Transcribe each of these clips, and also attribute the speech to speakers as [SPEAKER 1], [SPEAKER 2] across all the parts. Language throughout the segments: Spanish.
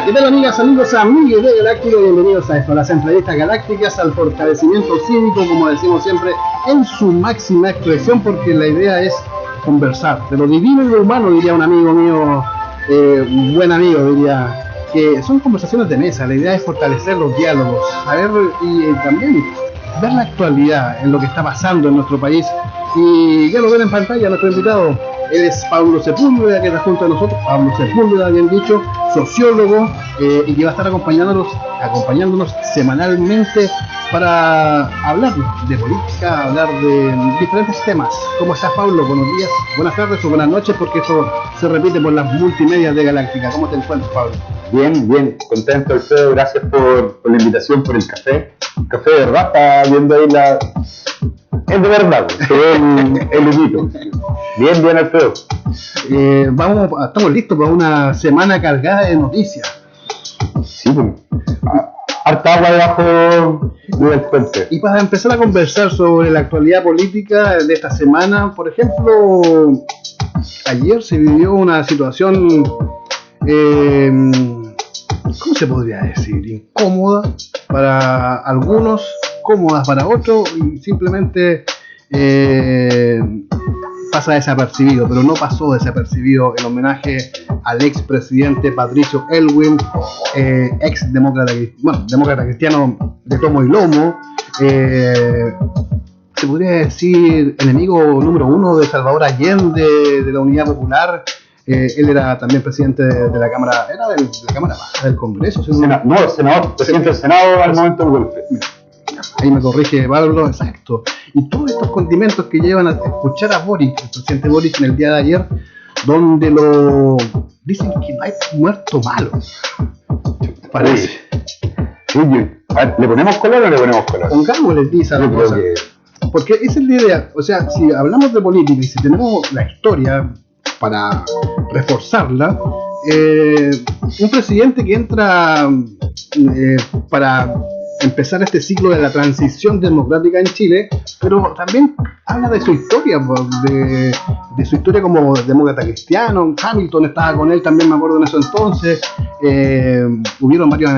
[SPEAKER 1] ¿Qué tal, amigas, amigos, amigos de Galáctico? Bienvenidos a esto, a las entrevistas galácticas, al fortalecimiento cívico, como decimos siempre, en su máxima expresión, porque la idea es conversar de lo divino y lo humano, diría un amigo mío, un buen amigo, diría, que son conversaciones de mesa. La idea es fortalecer los diálogos, saber y también ver la actualidad en lo que está pasando en nuestro país. Y ya lo ven en pantalla nuestro invitado. Él es Pablo Sepúlveda, que está junto a nosotros. Pablo Sepúlveda, bien dicho, sociólogo, y que va a estar acompañándonos semanalmente para hablar de política, hablar de diferentes temas. ¿Cómo estás, Pablo? Buenos días, buenas tardes o buenas noches, porque esto se repite por las multimedias de Galáctica. ¿Cómo te encuentras, Pablo?
[SPEAKER 2] Bien, bien, contento, Alfredo, gracias por la invitación, por el café. El café de verdad, está viendo ahí la... Es de verdad, se ve el humito. Bien, bien, Alfredo.
[SPEAKER 1] Estamos listos para una semana cargada de noticias.
[SPEAKER 2] Sí, pues, harta agua debajo del puente.
[SPEAKER 1] Y para empezar a conversar sobre la actualidad política de esta semana, por ejemplo, ayer se vivió una situación, ¿cómo se podría decir? Incómoda para algunos, cómodas para otros, y simplemente pasa desapercibido, pero no pasó desapercibido el homenaje al expresidente Patricio Aylwin, ex demócrata cristiano de tomo y lomo, se podría decir enemigo número uno de Salvador Allende, de la Unidad Popular. Él era también presidente de la Cámara, era de la Cámara Baja del Congreso.
[SPEAKER 2] Senador, presidente del Senado al momento del golpe.
[SPEAKER 1] Ahí me corrige Pablo, exacto. Y todos estos condimentos que llevan a escuchar a Boric, el presidente Boric, en el día de ayer, donde dicen que no hay muerto malo. Parece.
[SPEAKER 2] Uy, ¿le ponemos color o le ponemos color?
[SPEAKER 1] Pongámosle tiza a la cosa. Porque esa es la idea. O sea, si hablamos de política y si tenemos la historia para reforzarla, un presidente que entra para empezar este ciclo de la transición democrática en Chile, pero también habla de su historia, de su historia como demócrata cristiano. Hamilton estaba con él también, me acuerdo en eso entonces. Hubieron varios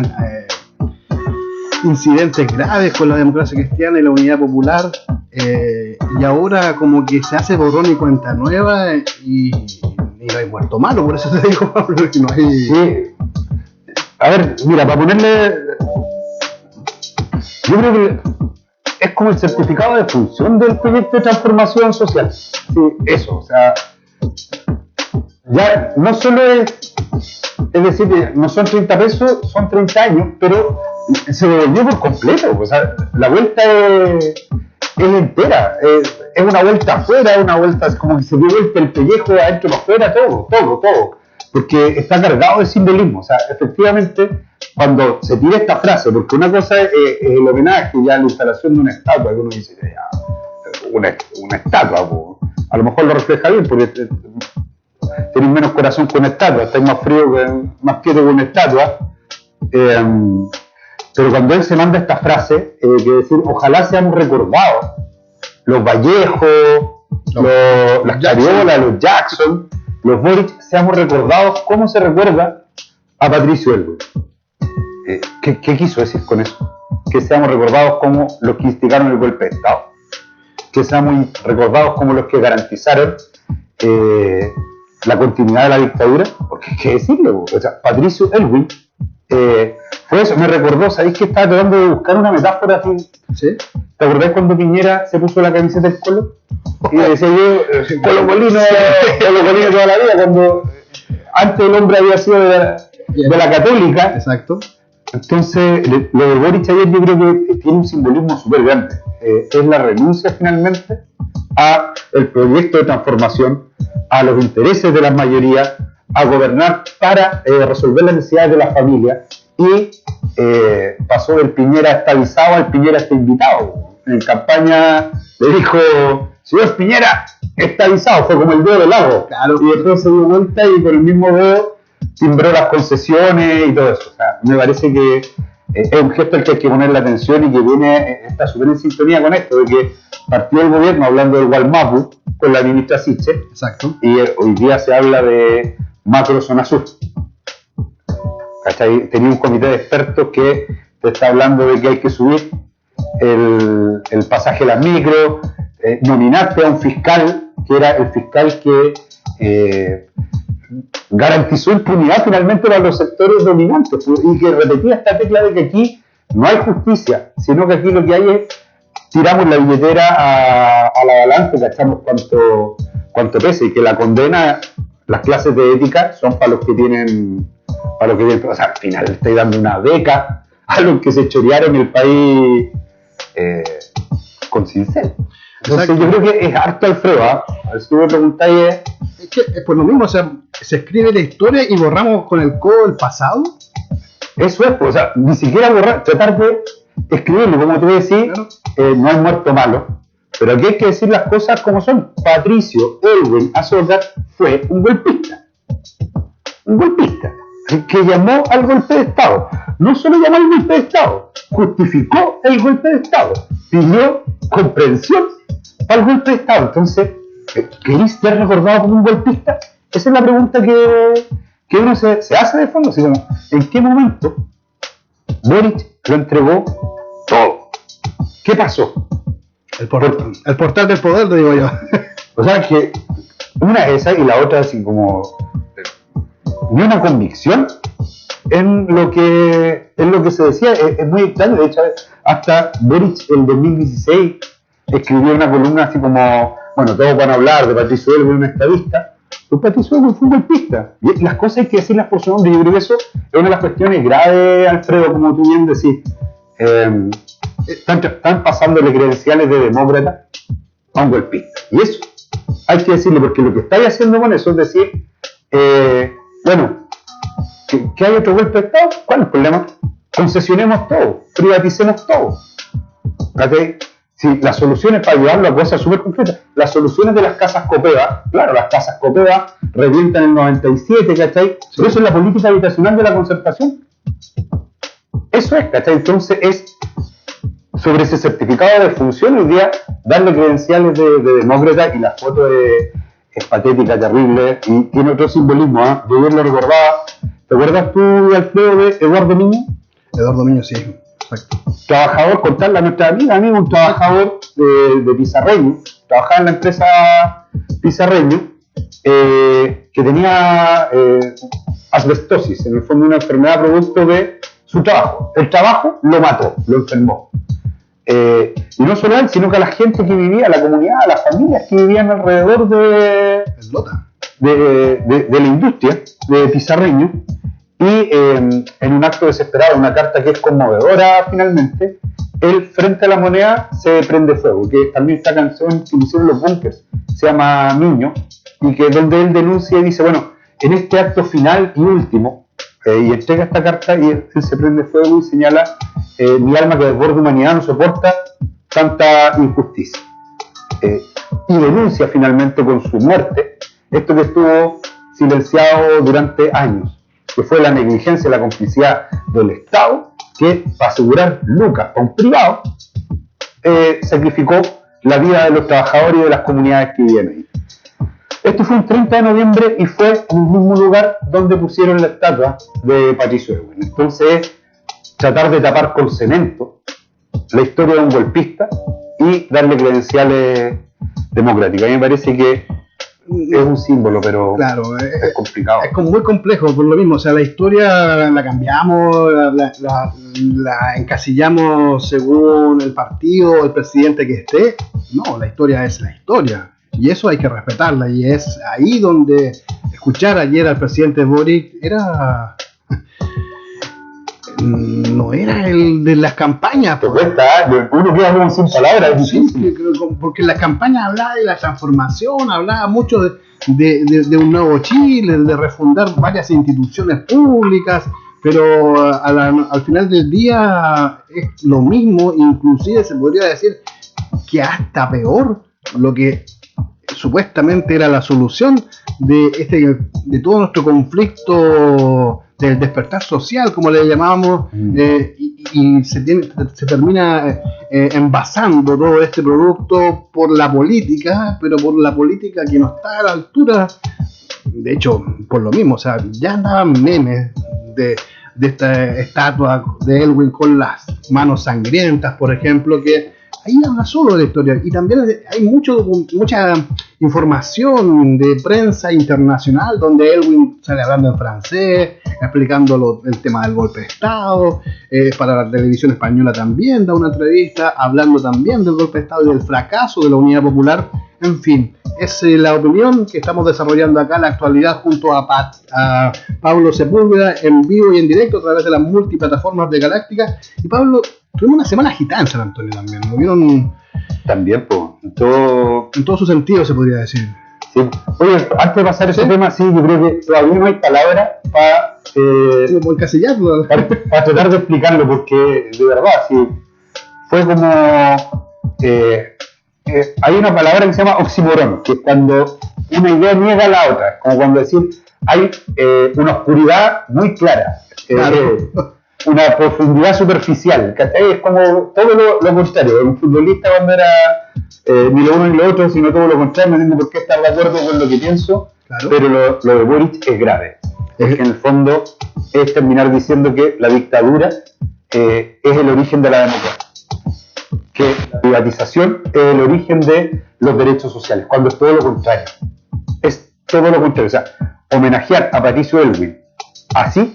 [SPEAKER 1] incidentes graves con la democracia cristiana y la Unidad Popular, y ahora como que se hace borrón y cuenta nueva, y no hay muerto malo. Por eso te digo, Pablo, que no hay...
[SPEAKER 2] Sí. A ver, mira, para ponerle... Yo creo que es como el certificado de función del proyecto de transformación social. Sí, eso, o sea, ya no solo es decir, no son 30 pesos, son 30 años, pero se devolvió por completo. O sea, la vuelta es entera, es una vuelta afuera, una vuelta, es como que se dio vuelta el pellejo de adentro para afuera, todo, porque está cargado de simbolismo. O sea, efectivamente, cuando se tira esta frase, porque una cosa es el homenaje, ya la instalación de una estatua, que uno dice, ya, una estatua, a lo mejor lo refleja bien, porque tenéis menos corazón que una estatua, estáis más frío, más quieto que una estatua. Pero cuando él se manda esta frase, que decir, ojalá seamos recordados, los Vallejos, las Cariolas, los Jackson, los Boric, seamos recordados como se recuerda a Patricio Aylwin. ¿Qué quiso decir con eso? Que seamos recordados como los que instigaron el golpe de Estado, que seamos recordados como los que garantizaron la continuidad de la dictadura, porque hay que decirlo, o sea, Patricio Aylwin fue eso. Me recordó, ¿sabéis que estaba tratando de buscar una metáfora así? ¿Sí? ¿Te acordás cuando Piñera se puso la camiseta del Colo? Y decía yo, Colo Molino toda la vida, cuando antes el hombre había sido de la Católica.
[SPEAKER 1] Exacto.
[SPEAKER 2] Entonces, lo de Boric ayer yo creo que tiene un simbolismo súper grande. Es la renuncia finalmente a el proyecto de transformación, a los intereses de las mayorías, a gobernar para resolver las necesidades de la familia, y pasó del Piñera estabilizado al Piñera está invitado. En campaña le dijo, señor Piñera, estabilizado, fue como el dedo del lago. Claro. Y después se dio vuelta y con el mismo dedo timbró las concesiones y todo eso. O sea, me parece que es un gesto al que hay que poner la atención y que está súper en sintonía con esto, de que partió el gobierno hablando del Gualmapu con la ministra Siche. Exacto. Y hoy día se habla de macro zona sur. ¿cachai? Tenía un comité de expertos que te está hablando de que hay que subir el pasaje a la micro, nominaste a un fiscal, que era el fiscal que garantizó impunidad finalmente para los sectores dominantes, y que repetía esta tecla de que aquí no hay justicia, sino que aquí lo que hay es tiramos la billetera a la balanza, cachamos cuánto pesa, y que la condena, las clases de ética son para los que tienen, o sea, al final le estoy dando una beca a los que se chorearon el país con cincel. Entonces yo creo que es harto, Alfredo, a ver si tú me preguntáis.
[SPEAKER 1] Es que es por lo mismo, o sea, se escribe la historia y borramos con el codo el pasado.
[SPEAKER 2] Eso es, pues, o sea, ni siquiera borrar, tratar de escribirlo, como tú decís, claro. No hay muerto malo, pero aquí hay que decir las cosas como son. Patricio Elwin Azócar fue un golpista que llamó al golpe de Estado. No solo llamó al golpe de Estado, justificó el golpe de Estado, pidió comprensión para el golpe de Estado. Entonces, ¿queréis ser recordado como un golpista? Esa es la pregunta que uno se hace de fondo, así como, ¿en qué momento Boric lo entregó todo? ¿Qué pasó?
[SPEAKER 1] El portal del poder, lo digo yo.
[SPEAKER 2] O sea que una es esa y la otra así como ni una convicción en lo que se decía. Es muy extraño. De hecho, hasta Boric en 2016 escribió una columna así como, bueno, todos van a hablar de Patricio Elwin, un estadista. Pues Patricio Elwin fue un golpista. Y las cosas hay que decirlas por su nombre. Yo creo que eso es una de las cuestiones graves, Alfredo, como tú bien decís. Están pasándole credenciales de demócrata a un golpista. Y eso hay que decirlo, porque lo que estáis haciendo con eso es decir, bueno, que hay otro golpe de Estado. ¿Cuál es el problema? Concesionemos todo, privaticemos todo. ¿Okay? Si las soluciones para ayudarlo a cosas súper concretas, las soluciones de las casas Copeva, claro, las casas Copeva revientan en el 97, ¿cachai? Sí. Pero eso es la política habitacional de la concertación. Eso es, ¿cachai? Entonces es sobre ese certificado de función hoy día darle credenciales de demócrata, y la foto es patética, terrible, y tiene otro simbolismo, ¿eh? Yo bien lo recordaba. ¿Te acuerdas tú, Alfredo, de Eduardo Miño?
[SPEAKER 1] Eduardo Miño, sí, exacto.
[SPEAKER 2] Trabajador, contarle a nuestra amiga, un trabajador de Pizarreño, trabajaba en la empresa Pizarreño, que tenía asbestosis, en el fondo una enfermedad producto de su trabajo. El trabajo lo mató, lo enfermó. Y no solo a él, sino que a la gente que vivía, a la comunidad, a las familias que vivían alrededor de la industria de Pizarreño. Y en un acto desesperado, una carta que es conmovedora finalmente, él frente a la moneda se prende fuego, que también esta canción que hicieron los Bunkers, se llama Miño, y que donde él denuncia y dice, bueno, en este acto final y último, y entrega esta carta y él se prende fuego y señala, mi alma que desborda humanidad no soporta tanta injusticia. Y denuncia finalmente con su muerte esto que estuvo silenciado durante años, que fue la negligencia, la complicidad del Estado, que para asegurar lucas a un privado, sacrificó la vida de los trabajadores y de las comunidades que vivían ahí. Esto fue un 30 de noviembre y fue en el mismo lugar donde pusieron la estatua de Patricio Elwin. Entonces, tratar de tapar con cemento la historia de un golpista y darle credenciales democráticas. A mí me parece que es un símbolo, pero
[SPEAKER 1] claro,
[SPEAKER 2] es complicado.
[SPEAKER 1] Es como muy complejo, por lo mismo. O sea, la historia la cambiamos, la encasillamos según el partido o el presidente que esté. No, la historia es la historia. Y eso hay que respetarla. Y es ahí donde escuchar ayer al presidente Boric no era el de las campañas.
[SPEAKER 2] Te cuesta, uno queda como sin palabras, es difícil.
[SPEAKER 1] Porque las campañas hablaba de la transformación, hablaba mucho de un nuevo Chile, de refundar varias instituciones públicas, pero al final del día es lo mismo, inclusive se podría decir que hasta peor, lo que supuestamente era la solución de todo nuestro conflicto del despertar social, como le llamábamos, y se termina envasando todo este producto por la política, pero por la política que no está a la altura. De hecho, por lo mismo, o sea, ya andaban memes de esta estatua de Elwin con las manos sangrientas, por ejemplo, que ahí habla solo de la historia. Y también hay mucha información de prensa internacional donde Elwin sale hablando en francés, explicando el tema del golpe de Estado. Para la televisión española también da una entrevista hablando también del golpe de Estado y del fracaso de la Unidad Popular. En fin, es la opinión que estamos desarrollando acá en la actualidad junto a Pablo Sepúlveda en vivo y en directo a través de las multiplataformas de Galáctica. Y Pablo, tuvimos una semana agitada en San Antonio también, ¿no? Vieron
[SPEAKER 2] también, pues, en todo
[SPEAKER 1] su sentido se podría decir.
[SPEAKER 2] Sí. Oye, antes de pasar a ese tema, sí, yo creo que todavía no hay palabras para
[SPEAKER 1] encasillarlo,
[SPEAKER 2] para tratar de explicarlo, porque de verdad, sí, fue como hay una palabra que se llama oxímoron, que es cuando una idea niega a la otra, como cuando decir hay una oscuridad muy clara, una profundidad superficial, ¿cachai? Es como todo lo contrario. Un futbolista cuando era ni lo uno ni lo otro, sino todo lo contrario, no tengo por qué estar de acuerdo con lo que pienso, claro. Pero lo de Boric es grave, porque en el fondo es terminar diciendo que la dictadura es el origen de la democracia, que la privatización es el origen de los derechos sociales, cuando es todo lo contrario. Es todo lo contrario. O sea, homenajear a Patricio Elwin así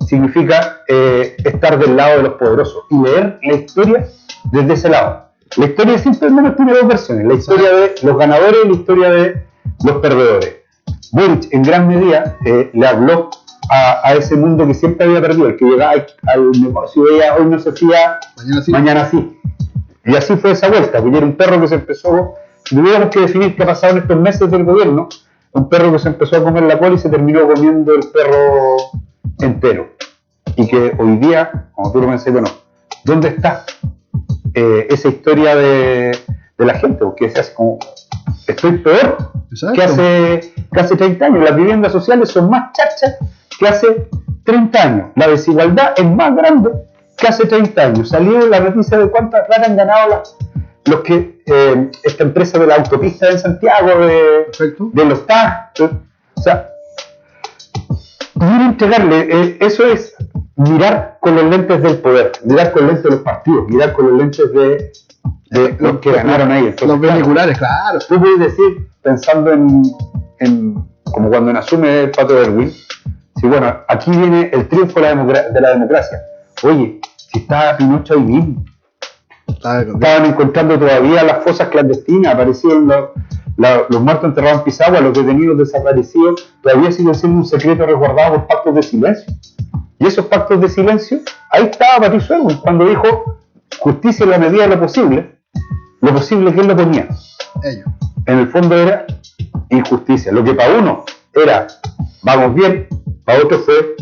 [SPEAKER 2] significa estar del lado de los poderosos y leer la historia desde ese lado. La historia simplemente tiene dos versiones: la historia de los ganadores y la historia de los perdedores. Boric en gran medida le habló a ese mundo que siempre había perdido, el que llegaba al negocio y veía hoy no se fía, mañana sí. Y así fue esa vuelta, porque era un perro que se empezó, si tuviéramos que definir qué ha pasado en estos meses del gobierno, un perro que se empezó a comer la cola y se terminó comiendo el perro entero. Y que hoy día, como tú lo pensé, bueno, ¿dónde está esa historia de la gente? Porque se hace como, estoy peor que hace 30 años, las viviendas sociales son más chachas que hace 30 años, la desigualdad es más grande que hace 30 años. Salió la noticia de cuánta plata han ganado los que esta empresa de la autopista de Santiago, de los TAG. O sea, quiero entregarle, eso es mirar con los lentes del poder, mirar con los lentes de los partidos, mirar con los lentes de los que ganaron ahí. Entonces,
[SPEAKER 1] los vehiculares, claro.
[SPEAKER 2] Tú puedes decir, pensando en como cuando asume el Pato Elwin, si bueno, aquí viene el triunfo de la democracia. Oye, si estaba Pinochet ahí mismo, estaban encontrando todavía las fosas clandestinas, aparecieron los muertos enterrados en Pisagua, los detenidos desaparecidos, todavía siguen siendo un secreto resguardado por pactos de silencio. Y esos pactos de silencio, ahí estaba Patricio Elwin cuando dijo justicia en la medida de lo posible que él lo ponía.
[SPEAKER 1] Ellos.
[SPEAKER 2] En el fondo era injusticia. Lo que para uno era vamos bien, para otro fue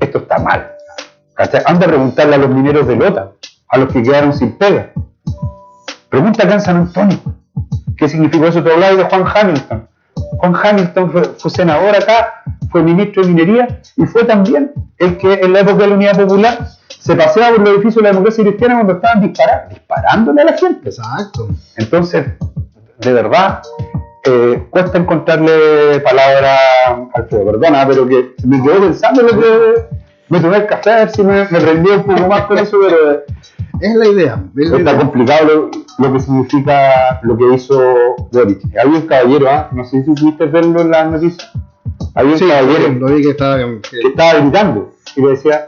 [SPEAKER 2] esto está mal. ¿Cachai? Anda a preguntarle a los mineros de Lota, a los que quedaron sin pega. Pregunta acá en San Antonio. ¿Qué significó eso? Tú hablabas de Juan Hamilton. Juan Hamilton fue senador acá, fue ministro de minería y fue también el que en la época de la Unidad Popular se paseaba por los edificios de la democracia cristiana cuando estaban disparándole a la gente.
[SPEAKER 1] Exacto.
[SPEAKER 2] Entonces, de verdad, cuesta encontrarle palabras, Alfredo, perdona, pero que me quedé pensando lo que me tomé el café a ver si me prendí un poco más con eso, pero
[SPEAKER 1] es la idea.
[SPEAKER 2] Está complicado lo que significa lo que hizo Boric. Había un caballero, no sé si pudiste verlo en las noticias. Había un caballero
[SPEAKER 1] lo vi que
[SPEAKER 2] estaba gritando y le decía: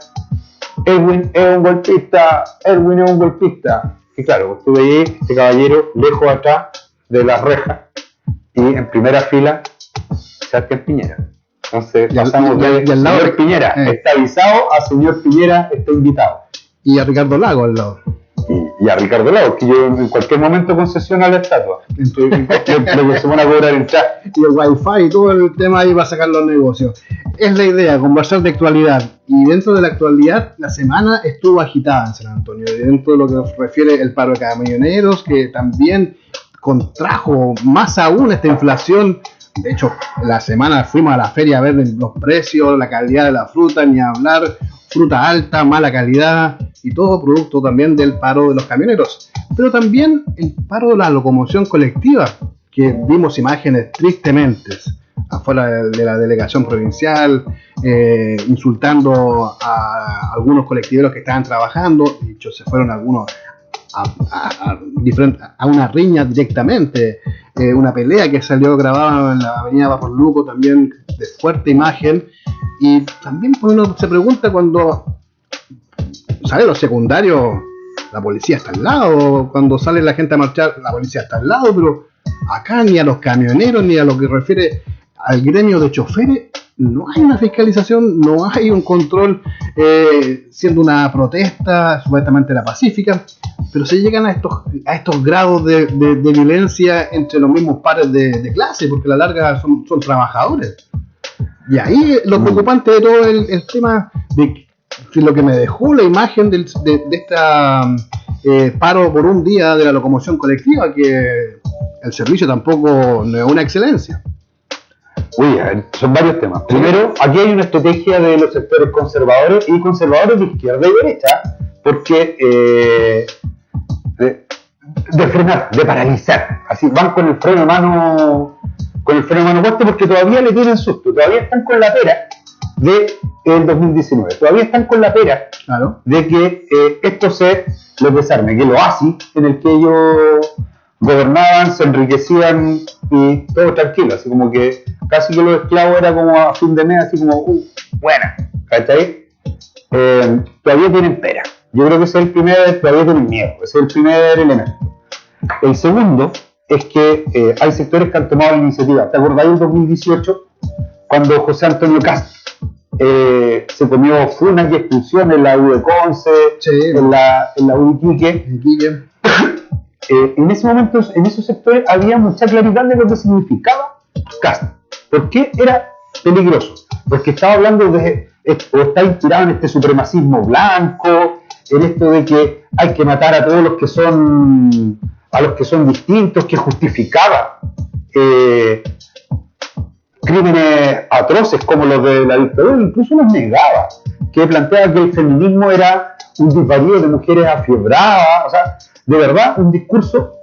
[SPEAKER 2] Elwin es un golpista, Elwin es un golpista. Y claro, tú veías este caballero lejos atrás de la reja y en primera fila Sebastián Piñera. Entonces pasamos de señor Piñera está avisado a señor Piñera está invitado.
[SPEAKER 1] Y a Ricardo Lago al lado.
[SPEAKER 2] Y a Ricardo Lago, que yo en cualquier momento concesiona la estatua. Lo que se van a cobrar el chat.
[SPEAKER 1] Y el wifi y todo el tema ahí va a sacar los negocios. Es la idea, conversar de actualidad. Y dentro de la actualidad, la semana estuvo agitada en San Antonio. Dentro de lo que refiere el paro de camioneros, que también contrajo más aún esta inflación. De hecho, la semana fuimos a la feria a ver los precios, la calidad de la fruta, ni hablar, fruta alta, mala calidad, y todo producto también del paro de los camioneros. Pero también el paro de la locomoción colectiva, que vimos imágenes tristemente afuera de la delegación provincial, insultando a algunos colectiveros que estaban trabajando. De hecho, se fueron algunos a una riña directamente, una pelea que salió grabada en la avenida Vapor Luco, también de fuerte imagen. Y también uno se pregunta, cuando sale los secundarios, la policía está al lado, cuando sale la gente a marchar, la policía está al lado, pero acá ni a los camioneros, ni a lo que refiere al gremio de choferes, no hay una fiscalización, no hay un control, siendo una protesta supuestamente la pacífica, pero se llegan a estos grados de violencia entre los mismos pares de clase, porque a la larga son trabajadores. Y ahí lo preocupante de todo el tema de lo que me dejó la imagen de esta paro por un día de la locomoción colectiva, que el servicio tampoco no es una excelencia.
[SPEAKER 2] Uy, son varios temas. Primero, aquí hay una estrategia de los sectores conservadores y conservadores de izquierda y derecha, porque de frenar, de paralizar. Así van con el freno de mano fuerte, porque todavía le tienen susto, todavía están con la pera del 2019, todavía están con la pera, claro, de que esto se les desarme, que el oasis en el que ellos gobernaban, se enriquecían y todo tranquilo, así como que casi que los esclavos era como a fin de mes, así como, buena, ¿cachai? Todavía tienen pera. Yo creo que ese es el primer, todavía tienen miedo, ese es el primer elemento. El segundo es que hay sectores que han tomado la iniciativa. ¿Te acordáis del 2018? Cuando José Antonio Cast se comió funas y expulsiones en la U de Conce, sí, en la U de Iquique. En ese momento, en esos sectores había mucha claridad de lo que significaba Cast. ¿Por qué era peligroso? Porque estaba hablando de, o está inspirado en este supremacismo blanco, en esto de que hay que matar a todos los que son distintos, que justificaba crímenes atroces como los de la dictadura, incluso los negaba, que planteaba que el feminismo era un desvarío de mujeres afiebradas, o sea, de verdad un discurso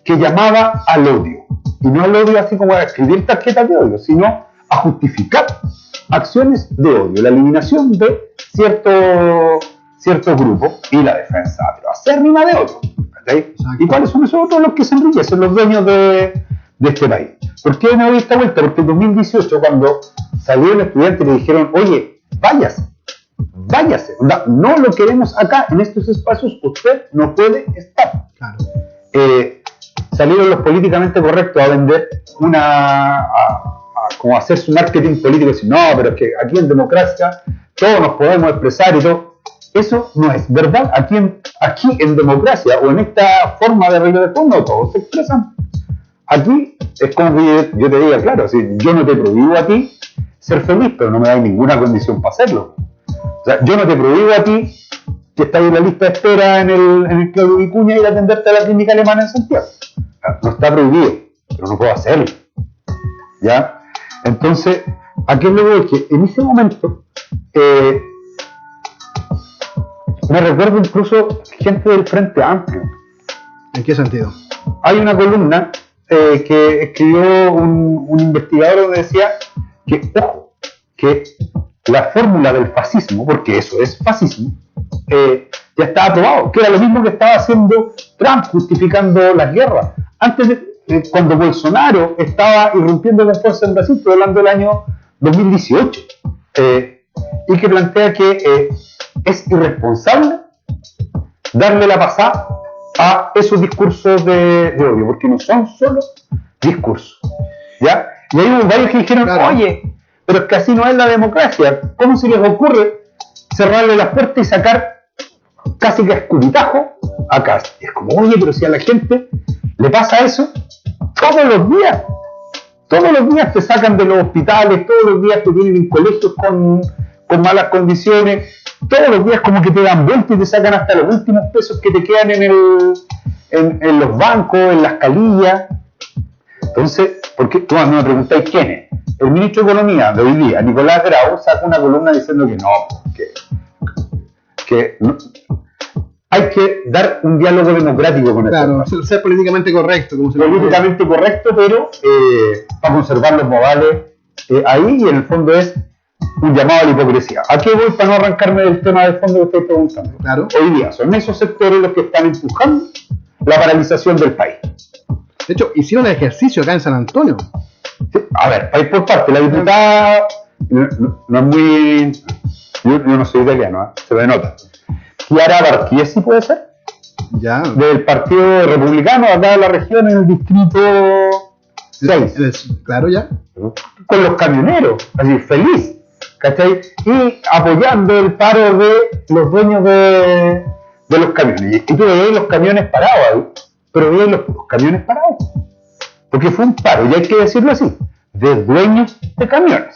[SPEAKER 2] que llamaba al odio, y no al odio así como a escribir tarjetas de odio, sino a justificar acciones de odio, la eliminación de ciertos grupos y la defensa acérrima de otros. ¿Y cuáles son esos otros? Los que se enriquecen, los dueños de este país. ¿Por qué me doy esta vuelta? Porque en 2018, cuando salió el estudiante y le dijeron, oye, váyase, no lo queremos acá, en estos espacios usted no puede estar. Claro. Salieron los políticamente correctos a vender como hacer su marketing político y decir, no, pero es que aquí en democracia todos nos podemos expresar y todo. Eso no es verdad. Aquí en democracia o en esta forma de regla de fondo todos se expresan. Aquí es como que yo te diga, claro, si yo no te prohíbo a ti ser feliz, pero no me da ninguna condición para hacerlo. O sea, yo no te prohíbo a ti que estás en la lista de espera en el Claudio Vicuña ir a atenderte a la clínica alemana en Santiago. No está prohibido, pero no puedo hacerlo. ¿Ya? Entonces, aquí es lo que voy, que en ese momento me recuerdo incluso gente del Frente Amplio.
[SPEAKER 1] ¿En qué sentido?
[SPEAKER 2] Hay una columna que escribió un investigador donde decía que, ojo, que la fórmula del fascismo, porque eso es fascismo, ya estaba aprobado, que era lo mismo que estaba haciendo Trump justificando las guerras. Antes cuando Bolsonaro estaba irrumpiendo con fuerza en Brasil, estoy hablando del año 2018, y que plantea que es irresponsable darle la pasada a esos discursos de odio, porque no son solo discursos, ¿ya? Y hay varios que dijeron, claro, oye, pero es que así no es la democracia, ¿cómo se les ocurre cerrarle las puertas y sacar casi que a escupitajo a Cast? Y es como, oye, pero si a la gente le pasa eso todos los días te sacan de los hospitales, todos los días te tienen en colegios con malas condiciones, todos los días como que te dan vuelta y te sacan hasta los últimos pesos que te quedan en los bancos, en las calillas. Entonces, porque tú me preguntáis quién es. El ministro de Economía de hoy día, Nicolás Grau, saca una columna diciendo que no, que no, hay que dar un diálogo democrático con el
[SPEAKER 1] Claro, ser políticamente correcto.
[SPEAKER 2] Políticamente correcto, pero para conservar los modales ahí, y en el fondo es un llamado a la hipocresía. ¿A qué voy para no arrancarme del tema del fondo que estoy preguntando?
[SPEAKER 1] Claro.
[SPEAKER 2] Hoy día son esos sectores los que están empujando la paralización del país.
[SPEAKER 1] De hecho, hicieron el ejercicio acá en San Antonio.
[SPEAKER 2] Sí, a ver, país por parte. La diputada no es muy... Yo no soy italiano, se me nota. Chiara Barchiesi, ¿puede ser?
[SPEAKER 1] Ya.
[SPEAKER 2] Del Partido Republicano, acá de la región, en el distrito 6.
[SPEAKER 1] Claro, ya.
[SPEAKER 2] Con los camioneros, así, feliz, ¿cachai? Y apoyando el paro de los dueños de los camiones. Y tú veías los camiones parados ahí, pero veías los camiones parados. Porque fue un paro, y hay que decirlo así, de dueños de camiones.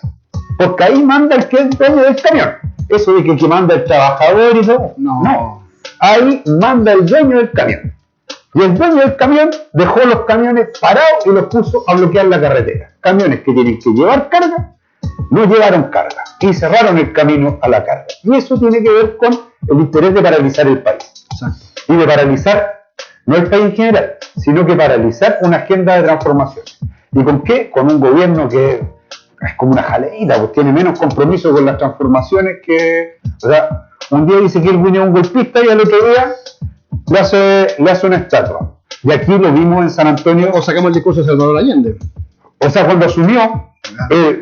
[SPEAKER 2] Porque ahí manda el que es dueño del camión. Eso de que manda el trabajador y todo. No. Ahí manda el dueño del camión. Y el dueño del camión dejó los camiones parados y los puso a bloquear la carretera. Camiones que tienen que llevar carga, no llevaron carga. Y cerraron el camino a la carga. Y eso tiene que ver con el interés de paralizar el país.
[SPEAKER 1] Exacto.
[SPEAKER 2] Y de paralizar, no el país en general, sino que paralizar una agenda de transformación. ¿Y con qué? Con un gobierno que es como una jaleita, pues tiene menos compromiso con las transformaciones que... O sea, un día dice que Irwin es un golpista y al otro día le hace una estatua. Y aquí lo vimos en San Antonio.
[SPEAKER 1] O sacamos el discurso de Salvador Allende.
[SPEAKER 2] O sea, cuando asumió,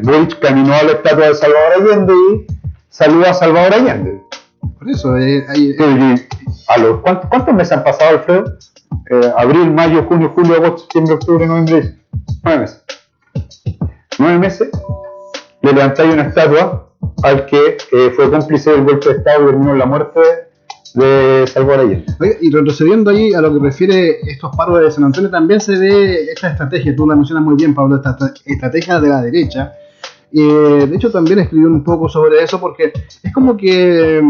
[SPEAKER 2] Boric caminó a la estatua de Salvador Allende y saludó a Salvador Allende.
[SPEAKER 1] Por eso,
[SPEAKER 2] ¿cuántos meses han pasado, Alfredo? Abril, mayo, junio, julio, agosto, septiembre, octubre, noviembre, 9 meses. 9 meses le levantáis una estatua al que fue cómplice del golpe de Estado y terminó en la muerte de Salvador Allende.
[SPEAKER 1] Oye, y retrocediendo allí a lo que refiere estos paros de San Antonio, también se ve esta estrategia, tú la mencionas muy bien, Pablo, esta estrategia de la derecha. De hecho, también escribí un poco sobre eso porque es como que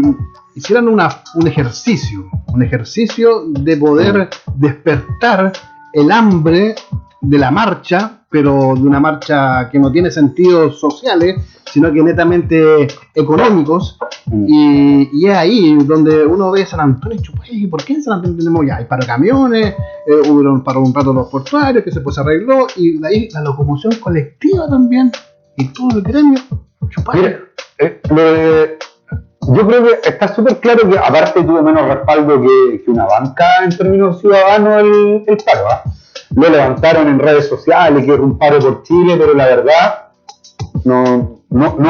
[SPEAKER 1] hicieran un ejercicio de poder despertar el hambre de la marcha, pero de una marcha que no tiene sentidos sociales, sino que netamente económicos, y es ahí donde uno ve San Antonio y ¿por qué en San Antonio tenemos ya? Hay para camiones, hubo para un rato los portuarios, que se pues arregló, y de ahí la locomoción colectiva también, y todo el gremio,
[SPEAKER 2] Mira, yo creo que está súper claro que aparte tuvo menos respaldo que una banca en términos ciudadanos el paro, ¿eh? Lo levantaron en redes sociales, que era un paro por Chile, pero la verdad no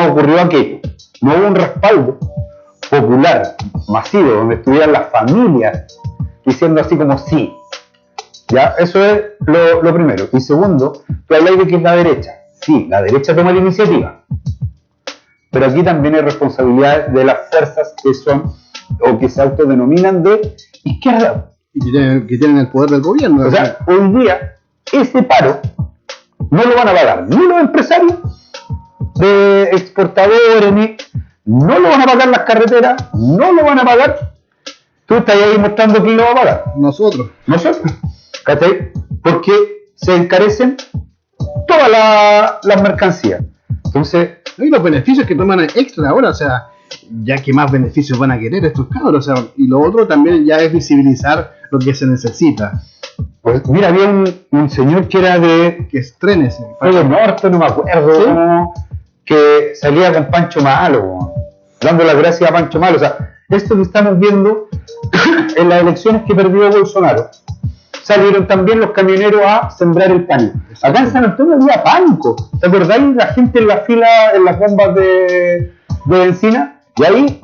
[SPEAKER 2] ocurrió aquello. No hubo un respaldo popular, masivo, donde estuvieran las familias diciendo así como sí. ¿Ya? Eso es lo primero. Y segundo, tú hablas de que es la derecha. Sí, la derecha toma la iniciativa. Pero aquí también hay responsabilidad de las fuerzas que son o que se autodenominan de izquierda.
[SPEAKER 1] Y que tienen el poder del gobierno.
[SPEAKER 2] O sea, hoy día ese paro no lo van a pagar ni los empresarios de exportadores, ni no lo van a pagar las carreteras, no lo van a pagar. Tú estás ahí mostrando quién lo va a pagar.
[SPEAKER 1] Nosotros.
[SPEAKER 2] ¿Cachai? Porque se encarecen todas las mercancías. Entonces,
[SPEAKER 1] y los beneficios que toman extra ahora, o sea, ya que más beneficios van a querer estos cabros, o sea, y lo otro también ya es visibilizar lo que se necesita.
[SPEAKER 2] Pues mira, había un señor que era de...
[SPEAKER 1] Que estrenes.
[SPEAKER 2] Fue del norte, no me acuerdo, ¿sí? Que salía con Pancho Malo, dando las gracias a Pancho Malo. O sea, esto que estamos viendo en las elecciones que perdió Bolsonaro, salieron también los camioneros a sembrar el pánico. Acá en San Antonio había pánico. ¿Te acordáis? La gente en la fila, en las bombas de benzina, y ahí,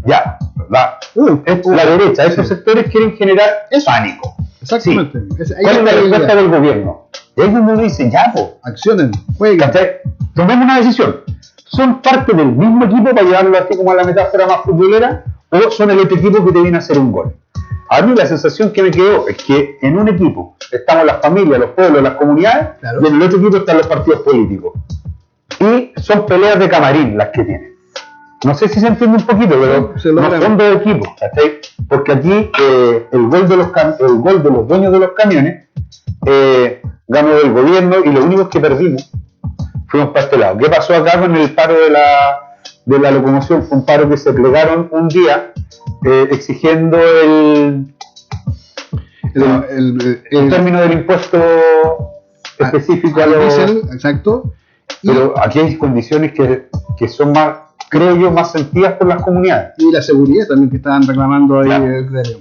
[SPEAKER 2] ya, la derecha, esos sectores quieren generar pánico.
[SPEAKER 1] Exactamente.
[SPEAKER 2] Sí. ¿Cuál es la respuesta del gobierno? Y ahí es donde uno dice, ya, po,
[SPEAKER 1] accionen, jueguen.
[SPEAKER 2] Tomemos una decisión. ¿Son parte del mismo equipo para llevarlo así como a la metáfora más futbolera? ¿O son el otro equipo que te viene a hacer un gol? A mí la sensación que me quedó es que en un equipo estamos las familias, los pueblos, las comunidades, claro, y en el otro equipo están los partidos políticos. Y son peleas de camarín las que tienen. No sé si se entiende un poquito, pero no son dos equipos, ¿cachai? Porque aquí el gol de los dueños de los camiones ganó del gobierno y lo único que perdimos fuimos para este lado. ¿Qué pasó acá con el paro de la locomoción? Fue un paro que se plegaron un día exigiendo el término del impuesto específico a los...
[SPEAKER 1] Exacto.
[SPEAKER 2] Pero aquí hay condiciones que son más, creo yo, más sentidas por las comunidades.
[SPEAKER 1] Y la seguridad también que estaban reclamando ahí,
[SPEAKER 2] claro.
[SPEAKER 1] el gremio.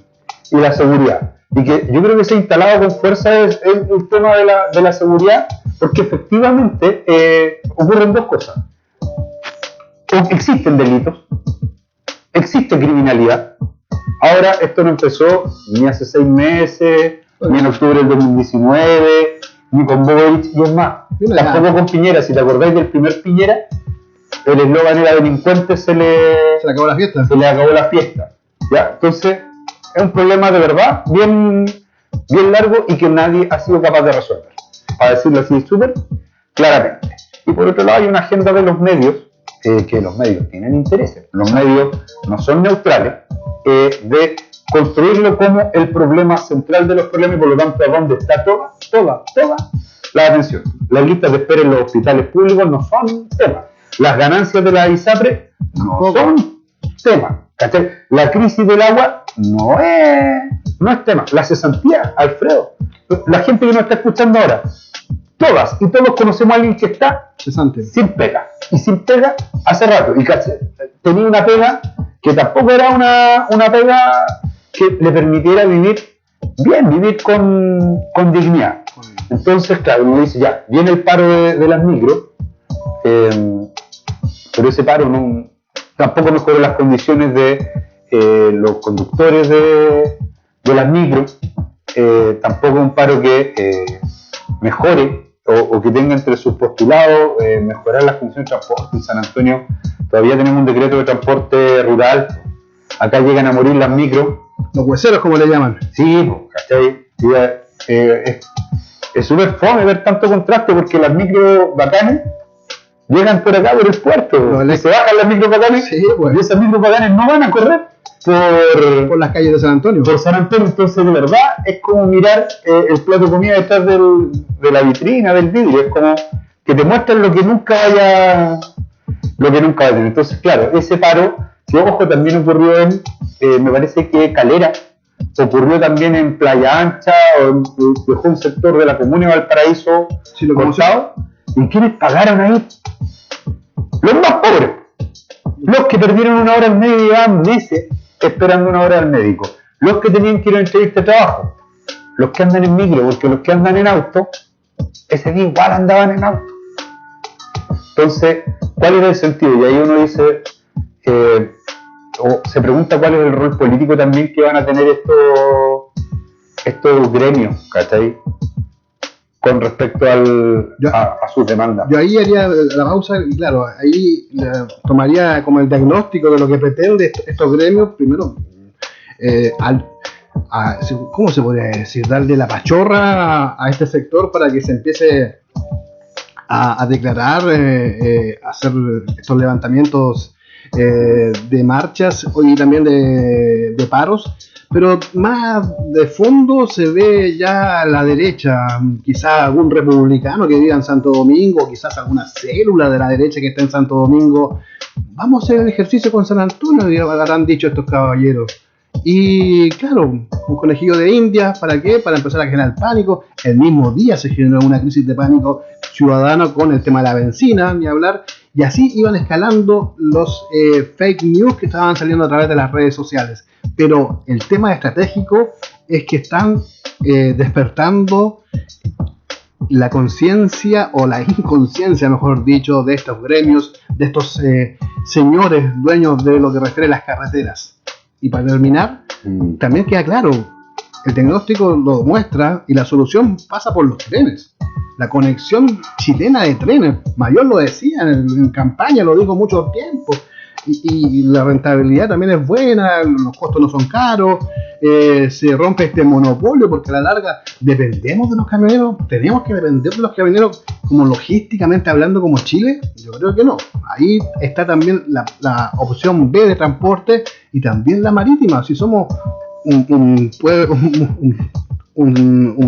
[SPEAKER 2] Y la seguridad. Y que yo creo que se ha instalado con fuerza el tema de la seguridad, porque efectivamente ocurren dos cosas. Existen delitos, existe criminalidad. Ahora esto no empezó ni hace 6 meses, ni en octubre del 2019, ni con Boric, y es más, tampoco con Piñera. Si te acordáis del primer Piñera, el eslogan era delincuente, se le
[SPEAKER 1] acabó la fiesta.
[SPEAKER 2] Se le acabó la fiesta. ¿Ya? Entonces, es un problema de verdad bien largo y que nadie ha sido capaz de resolver. Para decirlo así súper claramente. Y por otro lado hay una agenda de los medios, que los medios tienen intereses. Los medios no son neutrales, de construirlo como el problema central de los problemas y por lo tanto a dónde está toda la atención. Las listas de espera en los hospitales públicos no son temas. Las ganancias de la ISAPRE no son temas. ¿Cachai? La crisis del agua no es tema. La cesantía, Alfredo. La gente que nos está escuchando ahora, todas y todos conocemos a alguien que está
[SPEAKER 1] cesante, sin
[SPEAKER 2] pega. Y sin pega hace rato. Y tenía una pega que tampoco era una pega que le permitiera vivir bien, vivir con dignidad. Entonces, claro, uno dice, ya, viene el paro de las micros, pero ese paro tampoco mejora las condiciones de los conductores de las micros, tampoco un paro que mejore o que tenga entre sus postulados mejorar las condiciones de transporte. En San Antonio todavía tenemos un decreto de transporte rural, acá llegan a morir las micros.
[SPEAKER 1] Los hueseros, como le llaman.
[SPEAKER 2] Sí, ¿cachai? Es súper fome ver tanto contraste porque las micros bacanes llegan por acá por el puerto, se bajan las micros bacanes, sí, pues. Y esas micros bacanes no van a correr por
[SPEAKER 1] las calles de San Antonio.
[SPEAKER 2] Por San Antonio, entonces de verdad es como mirar el plato de comida detrás de la vitrina, del vidrio, es como que te muestran lo que nunca vaya a tener. Entonces, claro, ese paro, que ojo, también ocurrió me parece que Calera, ocurrió también en Playa Ancha, dejó un sector de la comuna de Valparaíso cortado. ¿Y quiénes pagaron ahí? Los más pobres, los que perdieron una hora al médico y llevaban meses esperando una hora al médico, los que tenían que ir a entrevista de trabajo, los que andan en micro, porque los que andan en auto, ese día igual andaban en auto. Entonces, ¿cuál era el sentido? Y ahí uno dice, o se pregunta cuál es el rol político también que van a tener estos gremios, ¿cachai? Con respecto a sus demandas.
[SPEAKER 1] Yo ahí haría la pausa y claro, ahí tomaría como el diagnóstico de lo que pretende estos gremios, primero, ¿cómo se podría decir? Darle la pachorra a este sector para que se empiece a declarar, a hacer estos levantamientos de marchas y también de paros. Pero más de fondo se ve ya a la derecha, quizás algún republicano que viva en Santo Domingo, quizás alguna célula de la derecha que está en Santo Domingo. Vamos a hacer el ejercicio con San Antonio, habrán dicho estos caballeros. Y claro, un conejillo de Indias, ¿para qué? Para empezar a generar pánico. El mismo día se generó una crisis de pánico ciudadano con el tema de la benzina, ni hablar. Y así iban escalando los fake news que estaban saliendo a través de las redes sociales. Pero el tema estratégico es que están despertando la conciencia o la inconsciencia, mejor dicho, de estos gremios, de estos señores dueños de lo que refiere a las carreteras. Y para terminar, también queda claro, el diagnóstico lo muestra y la solución pasa por los trenes. La conexión chilena de trenes, Mayor lo decía en campaña, lo dijo mucho tiempo. Y la rentabilidad también es buena, los costos no son caros, se rompe este monopolio porque a la larga dependemos de los camioneros, tenemos que depender de los camioneros como logísticamente hablando como Chile. Yo creo que no, ahí está también la opción B de transporte y también la marítima. Si somos un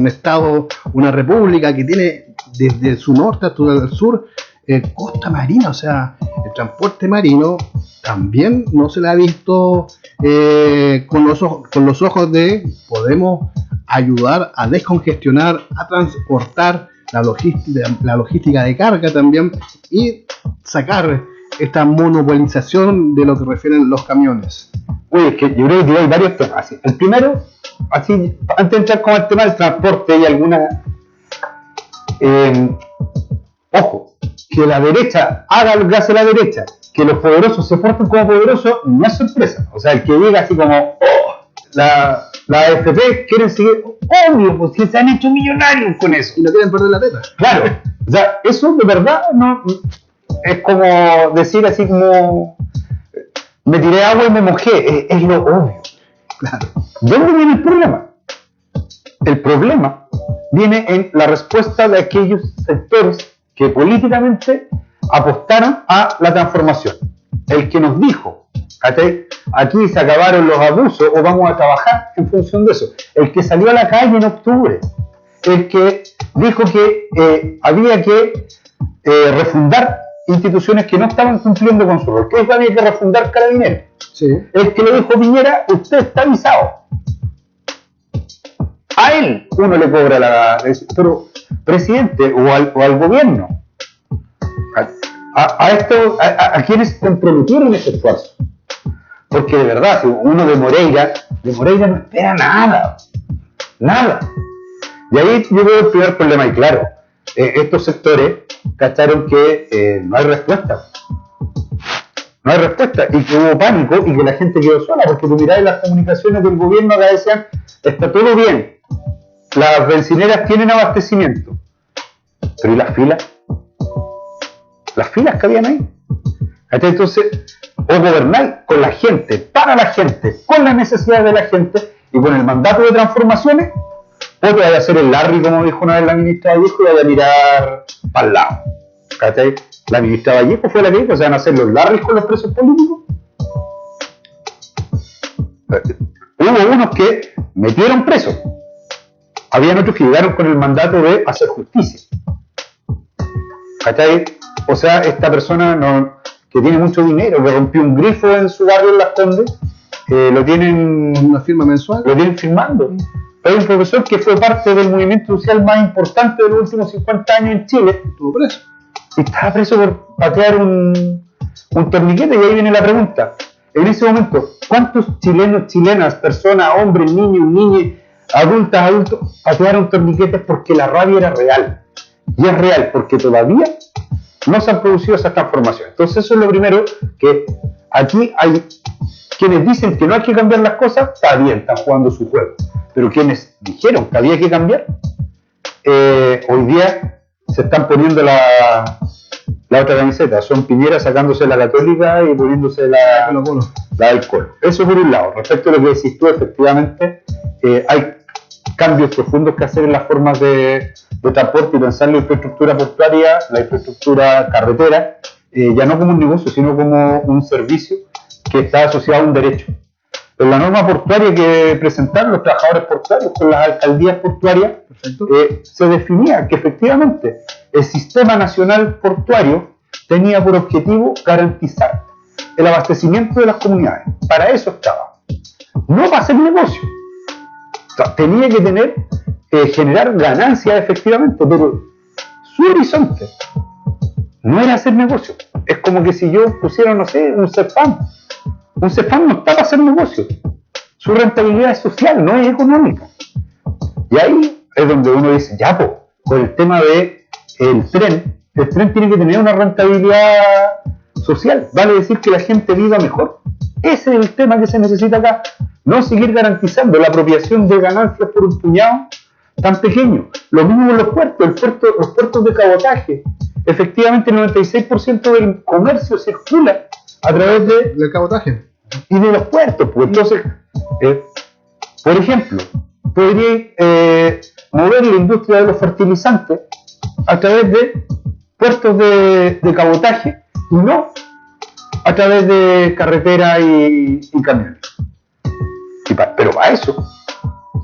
[SPEAKER 1] estado, una república que tiene desde su norte hasta el sur costa marina, o sea, el transporte marino también no se le ha visto con los ojos de podemos ayudar a descongestionar, a transportar la logística de carga también, y sacar esta monopolización de lo que refieren los camiones.
[SPEAKER 2] Oye, es que yo creo que hay varios temas. Así. El primero, así, antes de entrar con el tema del transporte y alguna... ojo, que la derecha haga lo que hace la derecha, que los poderosos se porten como poderosos, no es sorpresa. O sea, el que diga así como, la AFP quieren seguir, obvio, pues que se han hecho millonarios con eso.
[SPEAKER 1] Y no quieren perder la teta.
[SPEAKER 2] Claro, o sea, eso de verdad no es como decir así como, me tiré agua y me mojé, es lo obvio.
[SPEAKER 1] Claro.
[SPEAKER 2] ¿Dónde viene el problema? El problema viene en la respuesta de aquellos sectores que políticamente apostaron a la transformación. El que nos dijo, aquí se acabaron los abusos o vamos a trabajar en función de eso. El que salió a la calle en octubre. El que dijo que había que refundar instituciones que no estaban cumpliendo con su rol. Que había que refundar Carabineros.
[SPEAKER 1] Sí.
[SPEAKER 2] El que le dijo Piñera, usted está avisado. A él uno le cobra pero presidente o al gobierno, a quienes comprometieron ese esfuerzo, porque de verdad, si uno de Moreira no espera nada, y ahí yo veo el primer problema, y claro, estos sectores cacharon que no hay respuesta, y que hubo pánico y que la gente quedó sola, porque tú mirás en las comunicaciones del gobierno que decían, está todo bien, las bencineras tienen abastecimiento, pero ¿y las filas? Las filas que habían ahí. Entonces, o gobernar con la gente, para la gente, con las necesidades de la gente y con el mandato de transformaciones, o te vaya a hacer el Larry, como dijo una vez la ministra Vallejo, y vaya a mirar para el lado. ¿Cachai? La ministra Vallejo fue la que dijo, ¿se van a hacer los Larrys con los presos políticos? Hubo unos que metieron presos. Habían otros que llegaron con el mandato de hacer justicia. ¿Cachai? O sea, esta persona que tiene mucho dinero, que rompió un grifo en su barrio en Las Condes, lo tienen...
[SPEAKER 1] ¿Una firma mensual?
[SPEAKER 2] Lo tienen firmando. Hay un profesor que fue parte del movimiento social más importante de los últimos 50 años en Chile.
[SPEAKER 1] Estuvo preso.
[SPEAKER 2] Y estaba preso por patear un torniquete, y ahí viene la pregunta. En ese momento, ¿cuántos chilenos, chilenas, personas, hombres, niños, adultos, patearon torniquetes porque la rabia era real? Y es real porque todavía no se han producido esas transformaciones. Entonces eso es lo primero, que aquí hay quienes dicen que no hay que cambiar las cosas, está bien, están jugando su juego. Pero quienes dijeron que había que cambiar, hoy día se están poniendo la otra camiseta. Son Piñera sacándose la Católica y poniéndose la del Colo. Eso por un lado. Respecto a lo que decís tú, efectivamente, hay cambios profundos que hacer en las formas de transporte y pensar la infraestructura portuaria, la infraestructura carretera, ya no como un negocio, sino como un servicio que está asociado a un derecho. En la norma portuaria que presentaron los trabajadores portuarios con las alcaldías portuarias, se definía que efectivamente el sistema nacional portuario tenía por objetivo garantizar el abastecimiento de las comunidades. Para eso estaba. No para hacer negocio. O sea, tenía que tener, generar ganancias efectivamente, pero su horizonte no era hacer negocio. Es como que si yo pusiera, no sé, un CEFAM. Un CEFAM no está para hacer negocio. Su rentabilidad es social, no es económica. Y ahí es donde uno dice, ya, pues, con el tema de el tren tiene que tener una rentabilidad social. Vale decir que la gente viva mejor. Ese es el tema que se necesita acá. No seguir garantizando la apropiación de ganancias por un puñado tan pequeño. Lo mismo con los puertos, los puertos de cabotaje. Efectivamente, el 96% del comercio circula a través del
[SPEAKER 1] cabotaje
[SPEAKER 2] y de los puertos. Pues entonces, por ejemplo, podría mover la industria de los fertilizantes a través de puertos de cabotaje y no a través de carretera y camiones. Pero para eso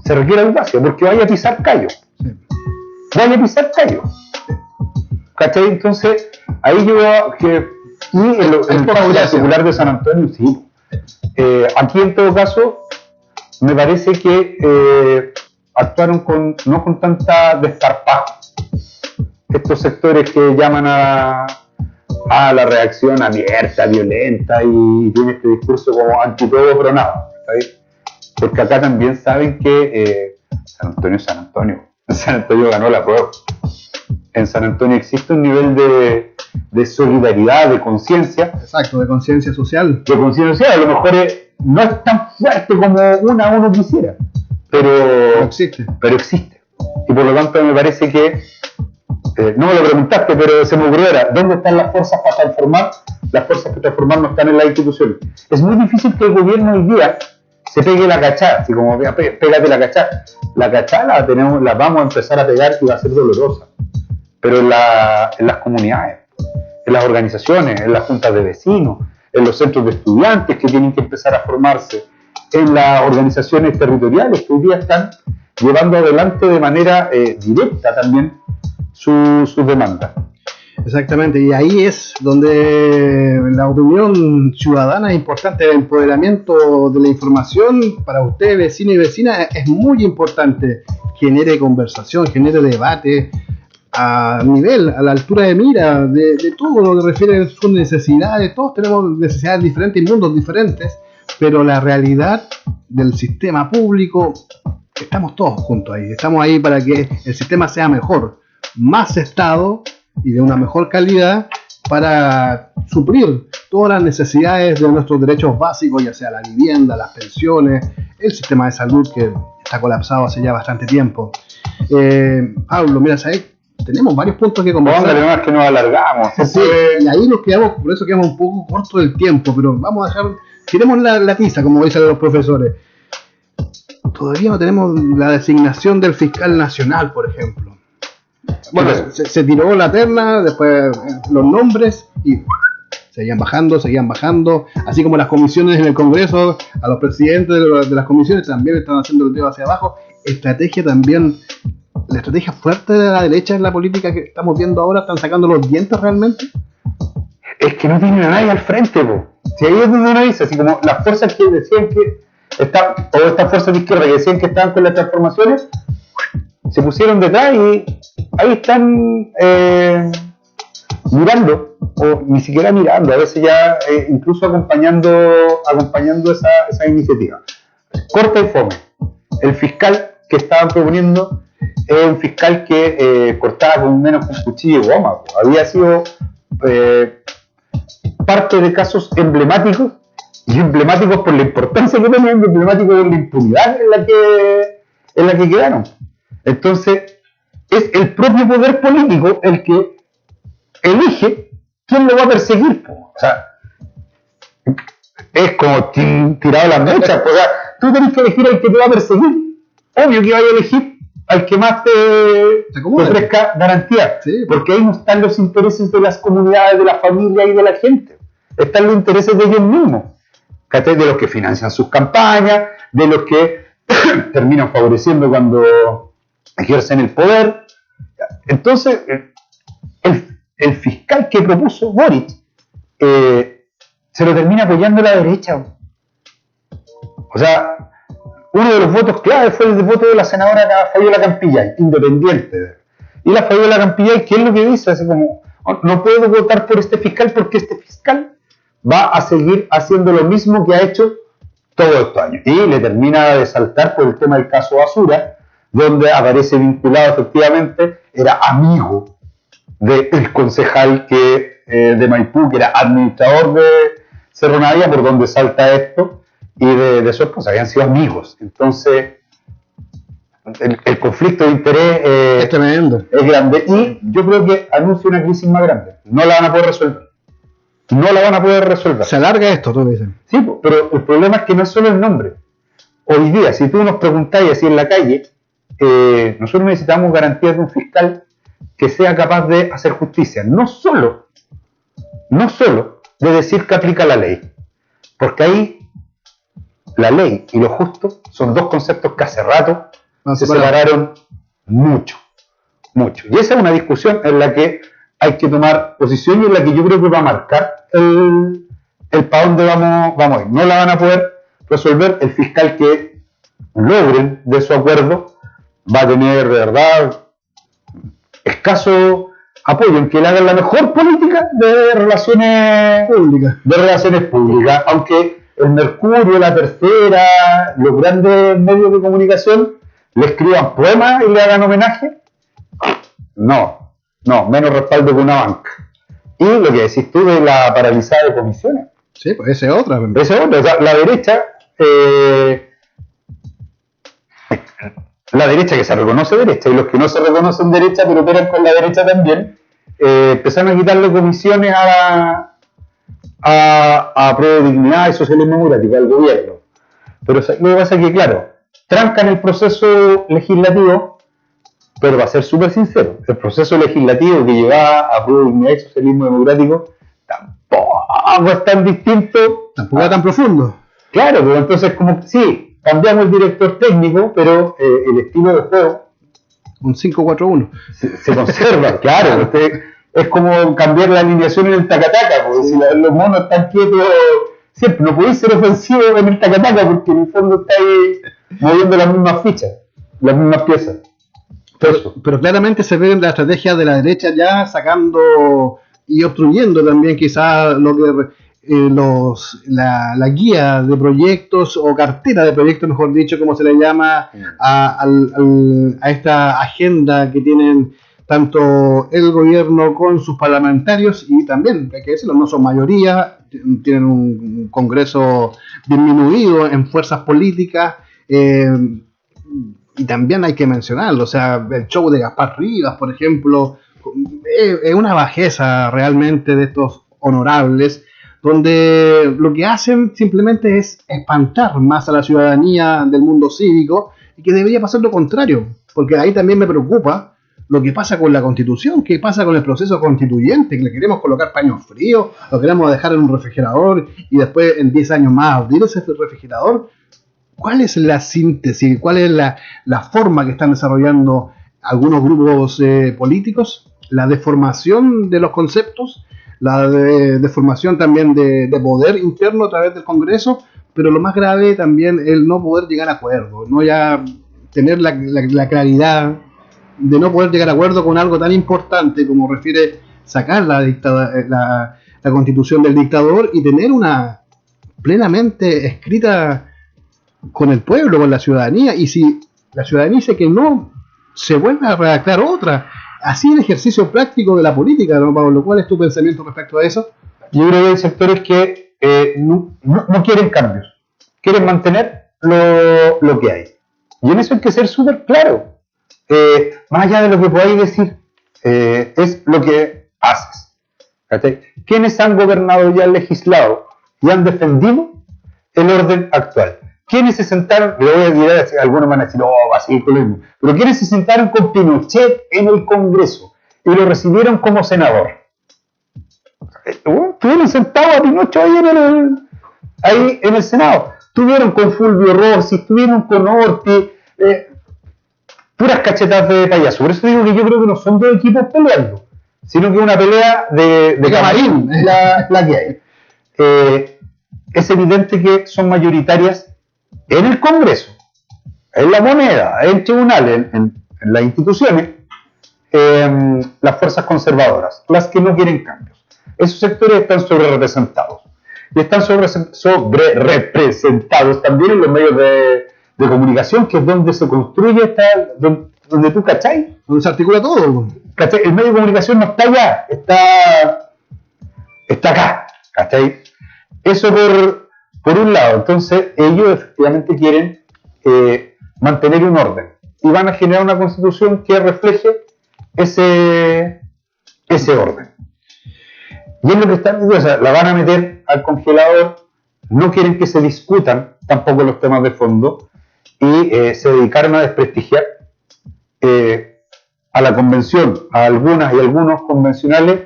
[SPEAKER 2] se requiere audacia, porque vaya a pisar callo. Vaya a pisar callo. ¿Cachai? Entonces, ahí yo veo que... Y en el particular de San Antonio, sí. Aquí, en todo caso, me parece que actuaron no con tanta desparpajo. estos sectores que llaman a la reacción abierta, violenta, y tiene este discurso como anti todo pero nada, ¿sabes? Porque acá también saben que San Antonio ganó la prueba. En San Antonio existe un nivel de solidaridad, de conciencia.
[SPEAKER 1] Exacto, de conciencia social.
[SPEAKER 2] De conciencia social, a lo mejor no es tan fuerte como uno quisiera, pero existe. Y por lo tanto me parece que, no me lo preguntaste, pero se me ocurrió ahora, ¿dónde están las fuerzas para transformar? Las fuerzas para transformar no están en las instituciones. Es muy difícil que el gobierno hoy día se pegue la cachada, así como pégate la cachada. La cachada la vamos a empezar a pegar y va a ser dolorosa. Pero en las comunidades, en las organizaciones, en las juntas de vecinos, en los centros de estudiantes que tienen que empezar a formarse, en las organizaciones territoriales que hoy día están llevando adelante de manera directa también sus demandas.
[SPEAKER 1] Exactamente, y ahí es donde la opinión ciudadana es importante, el empoderamiento de la información para usted, vecino y vecina, es muy importante. Genere conversación, genere debate a la altura de mira de todo lo que refiere a sus necesidades. Todos tenemos necesidades diferentes y mundos diferentes, pero la realidad del sistema público, estamos todos juntos ahí, estamos ahí para que el sistema sea mejor, más Estado y de una mejor calidad para suplir todas las necesidades de nuestros derechos básicos, ya sea la vivienda, las pensiones, el sistema de salud que está colapsado hace ya bastante tiempo. Pablo, mira, ¿sabes? Tenemos varios puntos que conversar.
[SPEAKER 2] Póngale más que nos alargamos.
[SPEAKER 1] Sí, y ahí nos quedamos, por eso quedamos un poco cortos del tiempo, pero vamos a dejar, tiremos la tiza, como dicen los profesores. Todavía no tenemos la designación del fiscal nacional, por ejemplo. Bueno, se tiró la terna, después los nombres y seguían bajando, así como las comisiones en el Congreso, a los presidentes de las comisiones también están haciendo el dedo hacia abajo. La estrategia fuerte de la derecha en la política que estamos viendo ahora, ¿están sacando los dientes realmente?
[SPEAKER 2] Es que no tienen a nadie al frente, po. Si ahí es donde uno dice, así como las fuerzas que decían que o estas fuerzas de izquierda que decían que estaban con las transformaciones, se pusieron detrás y ahí están mirando, o ni siquiera mirando, a veces ya incluso acompañando esa iniciativa. Corta y fome. El fiscal que estaban proponiendo es un fiscal que cortaba con menos con cuchillo y goma. Había sido parte de casos emblemáticos, y emblemáticos por la importancia que tenían, y emblemáticos por la impunidad en la que quedaron. Entonces, es el propio poder político el que elige quién lo va a perseguir. O sea, es como tirado las mechas. O sea, tú tenés que elegir al que te va a perseguir. Obvio que vas a elegir al que más te ofrezca garantía. Sí, porque ahí no están los intereses de las comunidades, de la familia y de la gente. Están los intereses de ellos mismos. De los que financian sus campañas, de los que terminan favoreciendo cuando ejercen el poder. Entonces, el fiscal que propuso Boric se lo termina apoyando la derecha. O sea, uno de los votos clave fue el voto de la senadora Fabiola Campillay, independiente. Y la Fabiola Campillay, ¿qué es lo que dice? Así como, no puedo votar por este fiscal porque este fiscal va a seguir haciendo lo mismo que ha hecho todos estos años. Y le termina de saltar por el tema del caso Basura, donde aparece vinculado efectivamente, era amigo del concejal de Maipú, que era administrador de Cerro Navia, por donde salta esto, y de su esposa, habían sido amigos. Entonces, el conflicto de interés
[SPEAKER 1] es tremendo,
[SPEAKER 2] es grande, y yo creo que anuncia una crisis más grande. No la van a poder resolver. Se alarga esto, tú dices. Sí, pero el problema es que no es solo el nombre. Hoy día, si tú nos preguntáis así en la calle, nosotros necesitamos garantías de un fiscal que sea capaz de hacer justicia, no solo de decir que aplica la ley, porque ahí la ley y lo justo son dos conceptos que hace rato se separaron mucho. Y esa es una discusión en la que hay que tomar posición y en la que yo creo que va a marcar el para dónde vamos a ir. No la van a poder resolver. El fiscal que logren de su acuerdo va a tener, de verdad, escaso apoyo en que él haga la mejor política de relaciones públicas, aunque el Mercurio, la Tercera, los grandes medios de comunicación le escriban poemas y le hagan homenaje. No, menos respaldo que una banca. Y lo que decís tú de la paralizada de comisiones.
[SPEAKER 1] Sí, pues esa es otra.
[SPEAKER 2] O sea, la derecha que se reconoce derecha y los que no se reconocen derecha pero operan con la derecha también, empezaron a quitarle comisiones a Prueba de Dignidad y Socialismo Democrático al gobierno. Pero lo que pasa es que, claro, trancan el proceso legislativo, pero va a ser súper sincero, el proceso legislativo que llevaba a Prueba de Dignidad y Socialismo Democrático tampoco es tan distinto,
[SPEAKER 1] tampoco es tan profundo.
[SPEAKER 2] Claro, pero entonces como sí, cambiamos el director técnico, pero el estilo de juego,
[SPEAKER 1] un 5-4-1,
[SPEAKER 2] se conserva. Claro, es como cambiar la alineación en el tacataca, porque si los monos están quietos siempre, no podéis ser ofensivo en el tacataca porque en el fondo estáis moviendo las mismas fichas, las mismas piezas.
[SPEAKER 1] Pero claramente se ve la estrategia de la derecha ya sacando y obstruyendo también quizás lo que la guía de proyectos o cartera de proyectos, mejor dicho, como se le llama a esta agenda que tienen tanto el gobierno con sus parlamentarios, y también, hay que decirlo, no son mayoría, tienen un congreso disminuido en fuerzas políticas, y también hay que mencionarlo, o sea, el show de Gaspar Rivas, por ejemplo, es una bajeza realmente de estos honorables, donde lo que hacen simplemente es espantar más a la ciudadanía del mundo cívico, y que debería pasar lo contrario, porque ahí también me preocupa lo que pasa con la Constitución, qué pasa con el proceso constituyente, que le queremos colocar paños fríos, lo queremos dejar en un refrigerador y después en 10 años más abrir ese refrigerador. ¿Cuál es la síntesis? ¿Cuál es la forma que están desarrollando algunos grupos políticos? La deformación de los conceptos, la deformación también de poder interno a través del Congreso, pero lo más grave también el no poder llegar a acuerdo, no ya tener la claridad de no poder llegar a acuerdo con algo tan importante como refiere sacar la Constitución del dictador y tener una plenamente escrita con el pueblo, con la ciudadanía, y si la ciudadanía dice que no, se vuelve a redactar otra. Así el ejercicio práctico de la política, ¿no, Pablo? ¿Cuál es tu pensamiento respecto a eso?
[SPEAKER 2] Yo creo que hay sectores que no quieren cambios, quieren mantener lo que hay. Y en eso hay que ser súper claro. Más allá de lo que podáis decir, es lo que haces. ¿Cachai? ¿Quiénes han gobernado y han legislado y han defendido el orden actual? ¿Quiénes se sentaron? Le voy a decir, algunos van a decir, va a seguir con lo mismo. Pero ¿quiénes se sentaron con Pinochet en el Congreso y lo recibieron como senador? Estuvieron sentados a Pinochet ahí en el Senado. Estuvieron con Fulvio Rossi, estuvieron con Orti, puras cachetas de payaso. Por eso digo que yo creo que no son dos equipos peleando, sino que una pelea de camarín la que hay. Es evidente que son mayoritarias en el Congreso, en la moneda, en tribunales, en las instituciones, las fuerzas conservadoras, las que no quieren cambios. Esos sectores están sobre representados. Y están sobre representados también en los medios de comunicación, que es donde se construye, donde tú, ¿cachai?
[SPEAKER 1] Donde se articula todo.
[SPEAKER 2] ¿Cachai? El medio de comunicación no está allá, está acá, ¿cachai? Eso por un lado. Entonces ellos efectivamente quieren mantener un orden y van a generar una constitución que refleje ese orden. Y es lo que están, o sea, la van a meter al congelador, no quieren que se discutan tampoco los temas de fondo, y se dedicaron a desprestigiar a la convención, a algunas y algunos convencionales,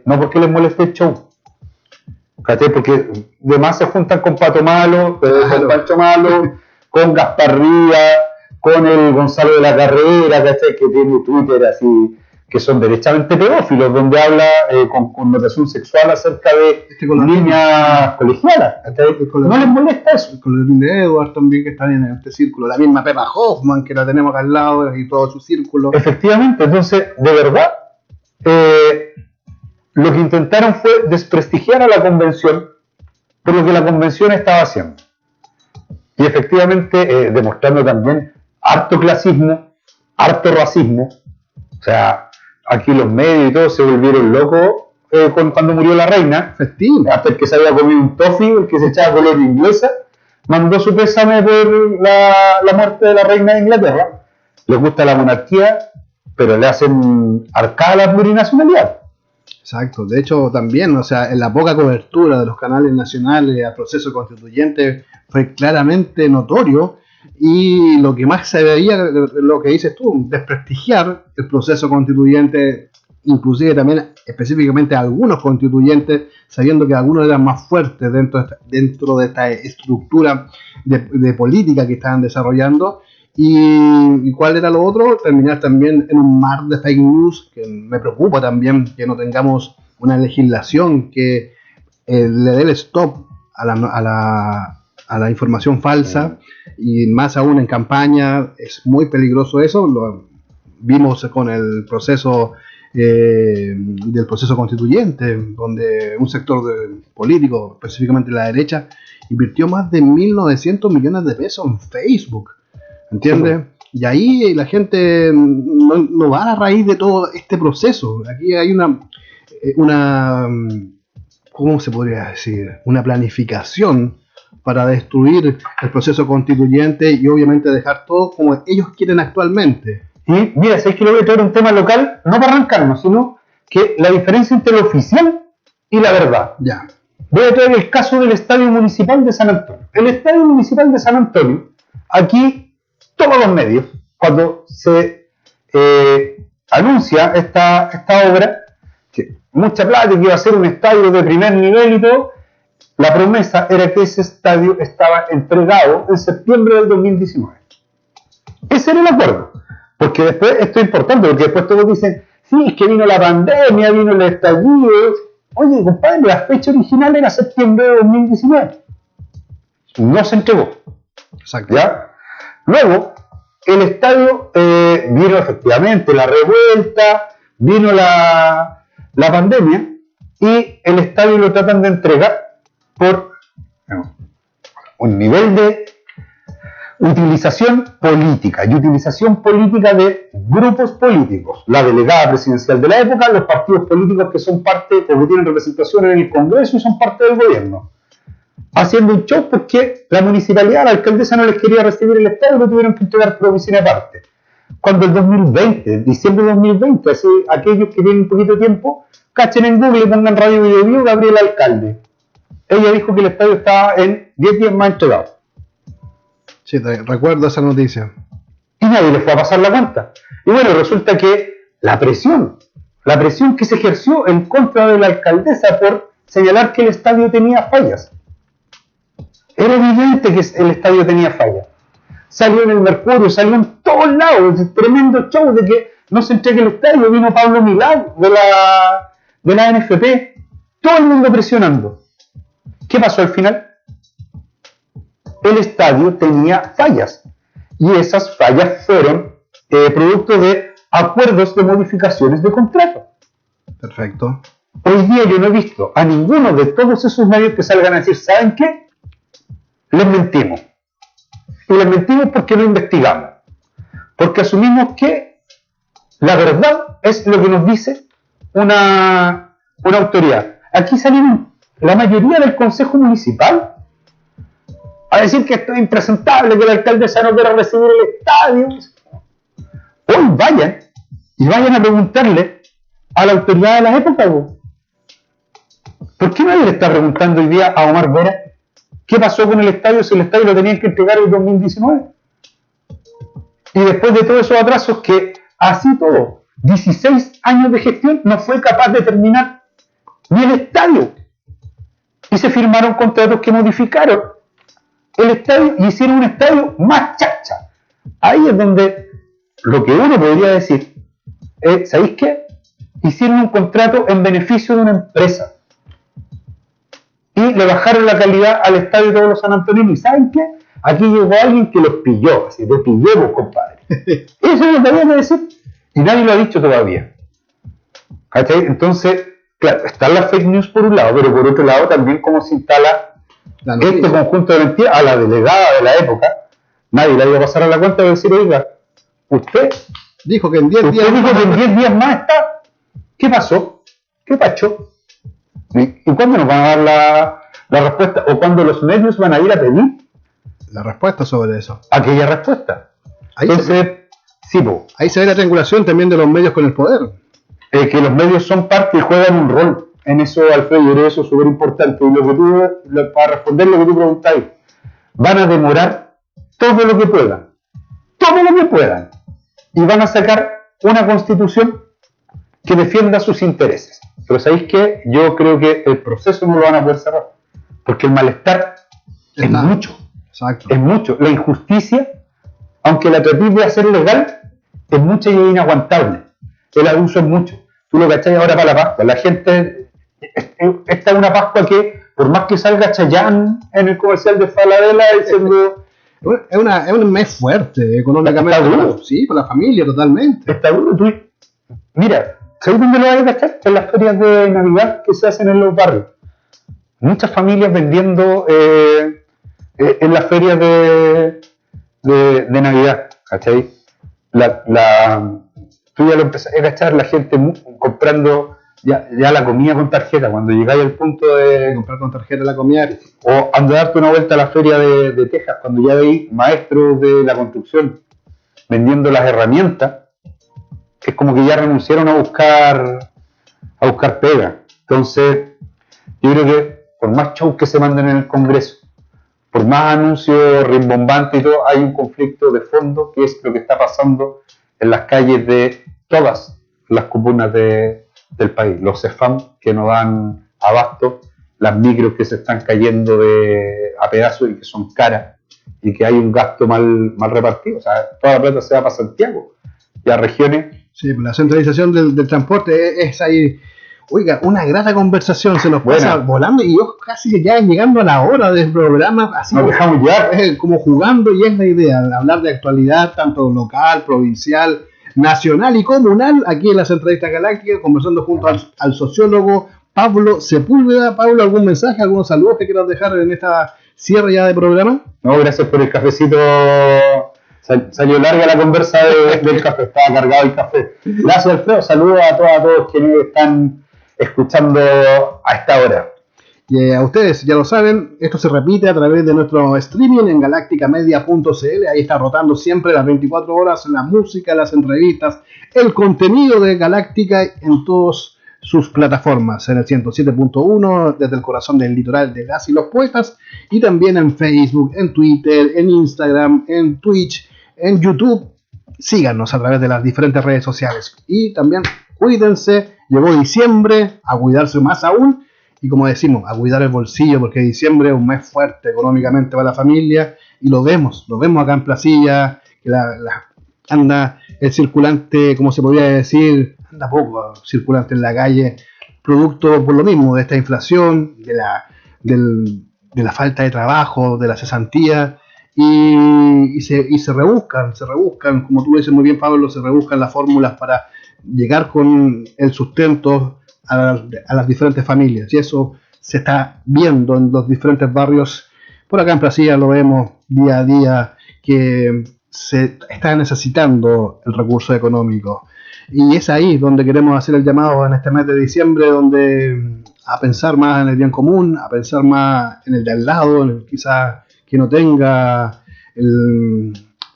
[SPEAKER 2] no porque les moleste el show, ¿cachai? Porque demás se juntan con Pato Malo, con Pancho Malo, con Gaspar Rivas, con el Gonzalo de la Carrera, ¿cachai? Que tiene Twitter así, que son derechamente pedófilos, donde habla con connotación sexual acerca de niñas colegialas. No les molesta eso.
[SPEAKER 1] Con el de Edward también, que están en este círculo. La misma Pepa Hoffman, que la tenemos acá al lado, y todo su círculo.
[SPEAKER 2] Efectivamente, entonces, de verdad, lo que intentaron fue desprestigiar a la convención por lo que la convención estaba haciendo. Y efectivamente demostrando también harto clasismo, harto racismo. O sea, aquí los medios y todo se volvieron locos cuando murió la reina.
[SPEAKER 1] Festín.
[SPEAKER 2] Hasta el que se había comido un toffee, el que se echaba color inglesa, mandó su pésame por la muerte de la reina de Inglaterra. Les gusta la monarquía, pero le hacen arcada a la plurinacionalidad.
[SPEAKER 1] Exacto, de hecho también, o sea, en la poca cobertura de los canales nacionales al proceso constituyente fue claramente notorio, y lo que más se veía, lo que dices tú, desprestigiar el proceso constituyente, inclusive también específicamente a algunos constituyentes, sabiendo que algunos eran más fuertes dentro de esta estructura de política que estaban desarrollando. ¿Y cuál era lo otro? Terminar también en un mar de fake news, que me preocupa también que no tengamos una legislación que le dé el stop a la información falsa, y más aún en campaña. Es muy peligroso eso. Lo vimos con el proceso del proceso constituyente, donde un sector político, específicamente la derecha, invirtió más de 1.900 millones de pesos en Facebook. ¿Entiendes? Y ahí la gente no va a raíz de todo este proceso. Aquí hay una ¿cómo se podría decir? Una planificación para destruir el proceso constituyente y obviamente dejar todo como ellos quieren actualmente.
[SPEAKER 2] Y mira, si es que lo voy a traer un tema local, no para arrancarnos, sino que la diferencia entre lo oficial y la verdad.
[SPEAKER 1] Ya.
[SPEAKER 2] Voy a traer el caso del Estadio Municipal de San Antonio. El Estadio Municipal de San Antonio, aquí todos los medios, cuando se anuncia esta obra, que mucha plata, que iba a ser un estadio de primer nivel y todo, la promesa era que ese estadio estaba entregado en septiembre del 2019. Ese era el acuerdo. Porque después, esto es importante, porque después todos dicen, sí, es que vino la pandemia, vino el estallido. Oye, compadre, la fecha original era septiembre de 2019. No se entregó.
[SPEAKER 1] Exacto.
[SPEAKER 2] ¿Ya? Luego, el estadio vino efectivamente la revuelta, vino la pandemia, y el estadio lo tratan de entregar por un nivel de utilización política, y utilización política de grupos políticos. La delegada presidencial de la época, los partidos políticos que son parte, o que tienen representación en el Congreso y son parte del gobierno, haciendo un show porque la municipalidad, la alcaldesa, no les quería recibir el estadio y lo tuvieron que entregar por oficina aparte. Cuando el 2020, diciembre de 2020, así, aquellos que tienen un poquito de tiempo, cachen en Google y pongan Radio Video Gabriel Alcalde. Ella dijo que el estadio estaba en 10 días más entregado.
[SPEAKER 1] Sí, recuerdo esa noticia.
[SPEAKER 2] Y nadie le fue a pasar la cuenta. Y bueno, resulta que la presión que se ejerció en contra de la alcaldesa por señalar que el estadio tenía fallas. Era evidente que el estadio tenía fallas. Salió en el Mercurio, salió en todos lados, tremendo show de que no se entregue el estadio. Vino Pablo Milán de la NFP, todo el mundo presionando. ¿Qué pasó al final? El estadio tenía fallas, y esas fallas fueron producto de acuerdos de modificaciones de contrato.
[SPEAKER 1] Perfecto.
[SPEAKER 2] Hoy día yo no he visto a ninguno de todos esos medios que salgan a decir, ¿saben qué? Les mentimos. Y les mentimos porque no investigamos. Porque asumimos que la verdad es lo que nos dice una autoridad. Aquí salieron la mayoría del Consejo Municipal a decir que esto es impresentable, que la alcaldesa no quiera recibir el estadio. Hoy vayan a preguntarle a la autoridad de la época. ¿Por qué nadie le está preguntando hoy día a Omar Vera qué pasó con el estadio si el estadio lo tenían que entregar en 2019? Y después de todos esos atrasos, que así todo, 16 años de gestión, no fue capaz de terminar ni el estadio. Y se firmaron contratos que modificaron el estadio y hicieron un estadio más chacha. Ahí es donde lo que uno podría decir es, ¿sabéis qué? Hicieron un contrato en beneficio de una empresa y le bajaron la calidad al estadio de todos los sanantoninos. ¿Y saben qué? Aquí llegó alguien que los pilló, así, te pillemos, compadre. Eso es lo que había que decir y nadie lo ha dicho todavía. ¿Cachai? Entonces, claro, están las fake news por un lado, pero por otro lado también cómo se instala este conjunto de mentiras a la delegada de la época. Nadie la iba a pasar a la cuenta de decir, oiga, usted
[SPEAKER 1] dijo que en 10 días
[SPEAKER 2] más está. ¿Qué pasó? ¿Qué pacho? ¿Y cuándo nos van a dar la respuesta? ¿O cuándo los medios van a ir a pedir
[SPEAKER 1] la respuesta sobre eso?
[SPEAKER 2] Aquella respuesta. Entonces,
[SPEAKER 1] ahí se ve la triangulación también de los medios con el poder.
[SPEAKER 2] Que los medios son parte y juegan un rol en eso, Alfredo. Yo creo que eso es súper importante. Y para responder lo que tú preguntáis, van a demorar todo lo que puedan. Y van a sacar una constitución que defienda sus intereses. Pero ¿sabéis qué? Yo creo que el proceso no lo van a poder cerrar. Porque el malestar es mucho.
[SPEAKER 1] Exacto.
[SPEAKER 2] Es mucho. La injusticia, aunque la tratéis de hacer legal, es mucha y es inaguantable. El abuso es mucho. Tú lo cacháis ahora para la Pascua. La gente... Esta es una Pascua que, por más que salga Chayanne en el comercial de Falabella diciendo...
[SPEAKER 1] Es un mes fuerte económicamente.
[SPEAKER 2] Está duro.
[SPEAKER 1] Sí, con la familia totalmente.
[SPEAKER 2] Está duro. Mira, ¿sabes dónde lo vas a cachar? En las ferias de Navidad que se hacen en los barrios. Muchas familias vendiendo en las ferias de Navidad, ¿cachai? Tú ya lo empezás a cachar, la gente comprando ya la comida con tarjeta, cuando llegáis al punto de
[SPEAKER 1] comprar con tarjeta la comida,
[SPEAKER 2] o ando a darte una vuelta a la feria de Texas, cuando ya veis maestros de la construcción vendiendo las herramientas, que es como que ya renunciaron a buscar pega. Entonces, yo creo que por más shows que se manden en el Congreso, por más anuncios rimbombantes y todo, hay un conflicto de fondo, que es lo que está pasando en las calles de todas las comunas del país. Los CEFAM que no dan abasto, las micros que se están cayendo a pedazos y que son caras, y que hay un gasto mal repartido. O sea, toda la plata se va para Santiago y a regiones.
[SPEAKER 1] Sí, la centralización del transporte es ahí. Oiga, una grata conversación, se nos pasa volando y yo casi ya llegando a la hora del programa, así
[SPEAKER 2] nos dejamos ya
[SPEAKER 1] como jugando, y es la idea, hablar de actualidad, tanto local, provincial, nacional y comunal, aquí en la Centralista Galáctica, conversando junto al sociólogo Pablo Sepúlveda. Pablo, ¿algún mensaje, algunos saludos que quieras dejar en esta cierre ya de programa?
[SPEAKER 2] No, gracias por el cafecito. Salió larga la conversa del café, estaba cargado el café. Gracias, Alfredo. Saludos a todos quienes están escuchando a esta hora.
[SPEAKER 1] Y a ustedes, ya lo saben, esto se repite a través de nuestro streaming en galacticamedia.cl. Ahí está rotando siempre las 24 horas la música, las entrevistas, el contenido de Galáctica en todas sus plataformas, en el 107.1 desde el corazón del litoral de Las y los Poetas, y también en Facebook, en Twitter, en Instagram, en Twitch, en YouTube. Síganos a través de las diferentes redes sociales. Y también cuídense, llegó diciembre, a cuidarse más aún, y como decimos, a cuidar el bolsillo, porque diciembre es un mes fuerte económicamente para la familia, y lo vemos acá en Placilla, que anda el circulante, como se podría decir, anda poco circulante en la calle, producto por lo mismo de esta inflación, de la falta de trabajo, de la cesantía, y se rebuscan, como tú lo dices muy bien, Pablo, se rebuscan las fórmulas para llegar con el sustento a las diferentes familias, y eso se está viendo en los diferentes barrios. Por acá en Placilla lo vemos día a día, que se está necesitando el recurso económico, y es ahí donde queremos hacer el llamado en este mes de diciembre, donde a pensar más en el bien común, a pensar más en el de al lado, en el quizás que no tenga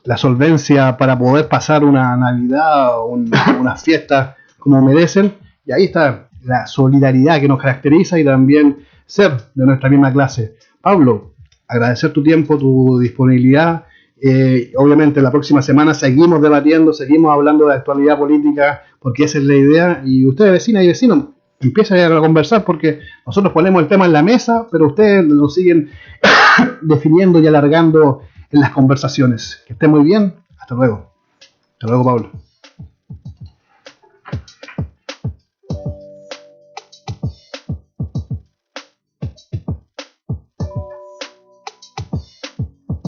[SPEAKER 1] la solvencia para poder pasar una Navidad o unas fiestas como merecen. Y ahí está la solidaridad que nos caracteriza, y también ser de nuestra misma clase. Pablo, agradecer tu tiempo, tu disponibilidad. Obviamente la próxima semana seguimos debatiendo, seguimos hablando de actualidad política, porque esa es la idea. Y ustedes, vecinas y vecinos, empiecen a conversar, porque nosotros ponemos el tema en la mesa, pero ustedes lo siguen definiendo y alargando en las conversaciones. Que esté muy bien. Hasta luego. Hasta luego, Pablo.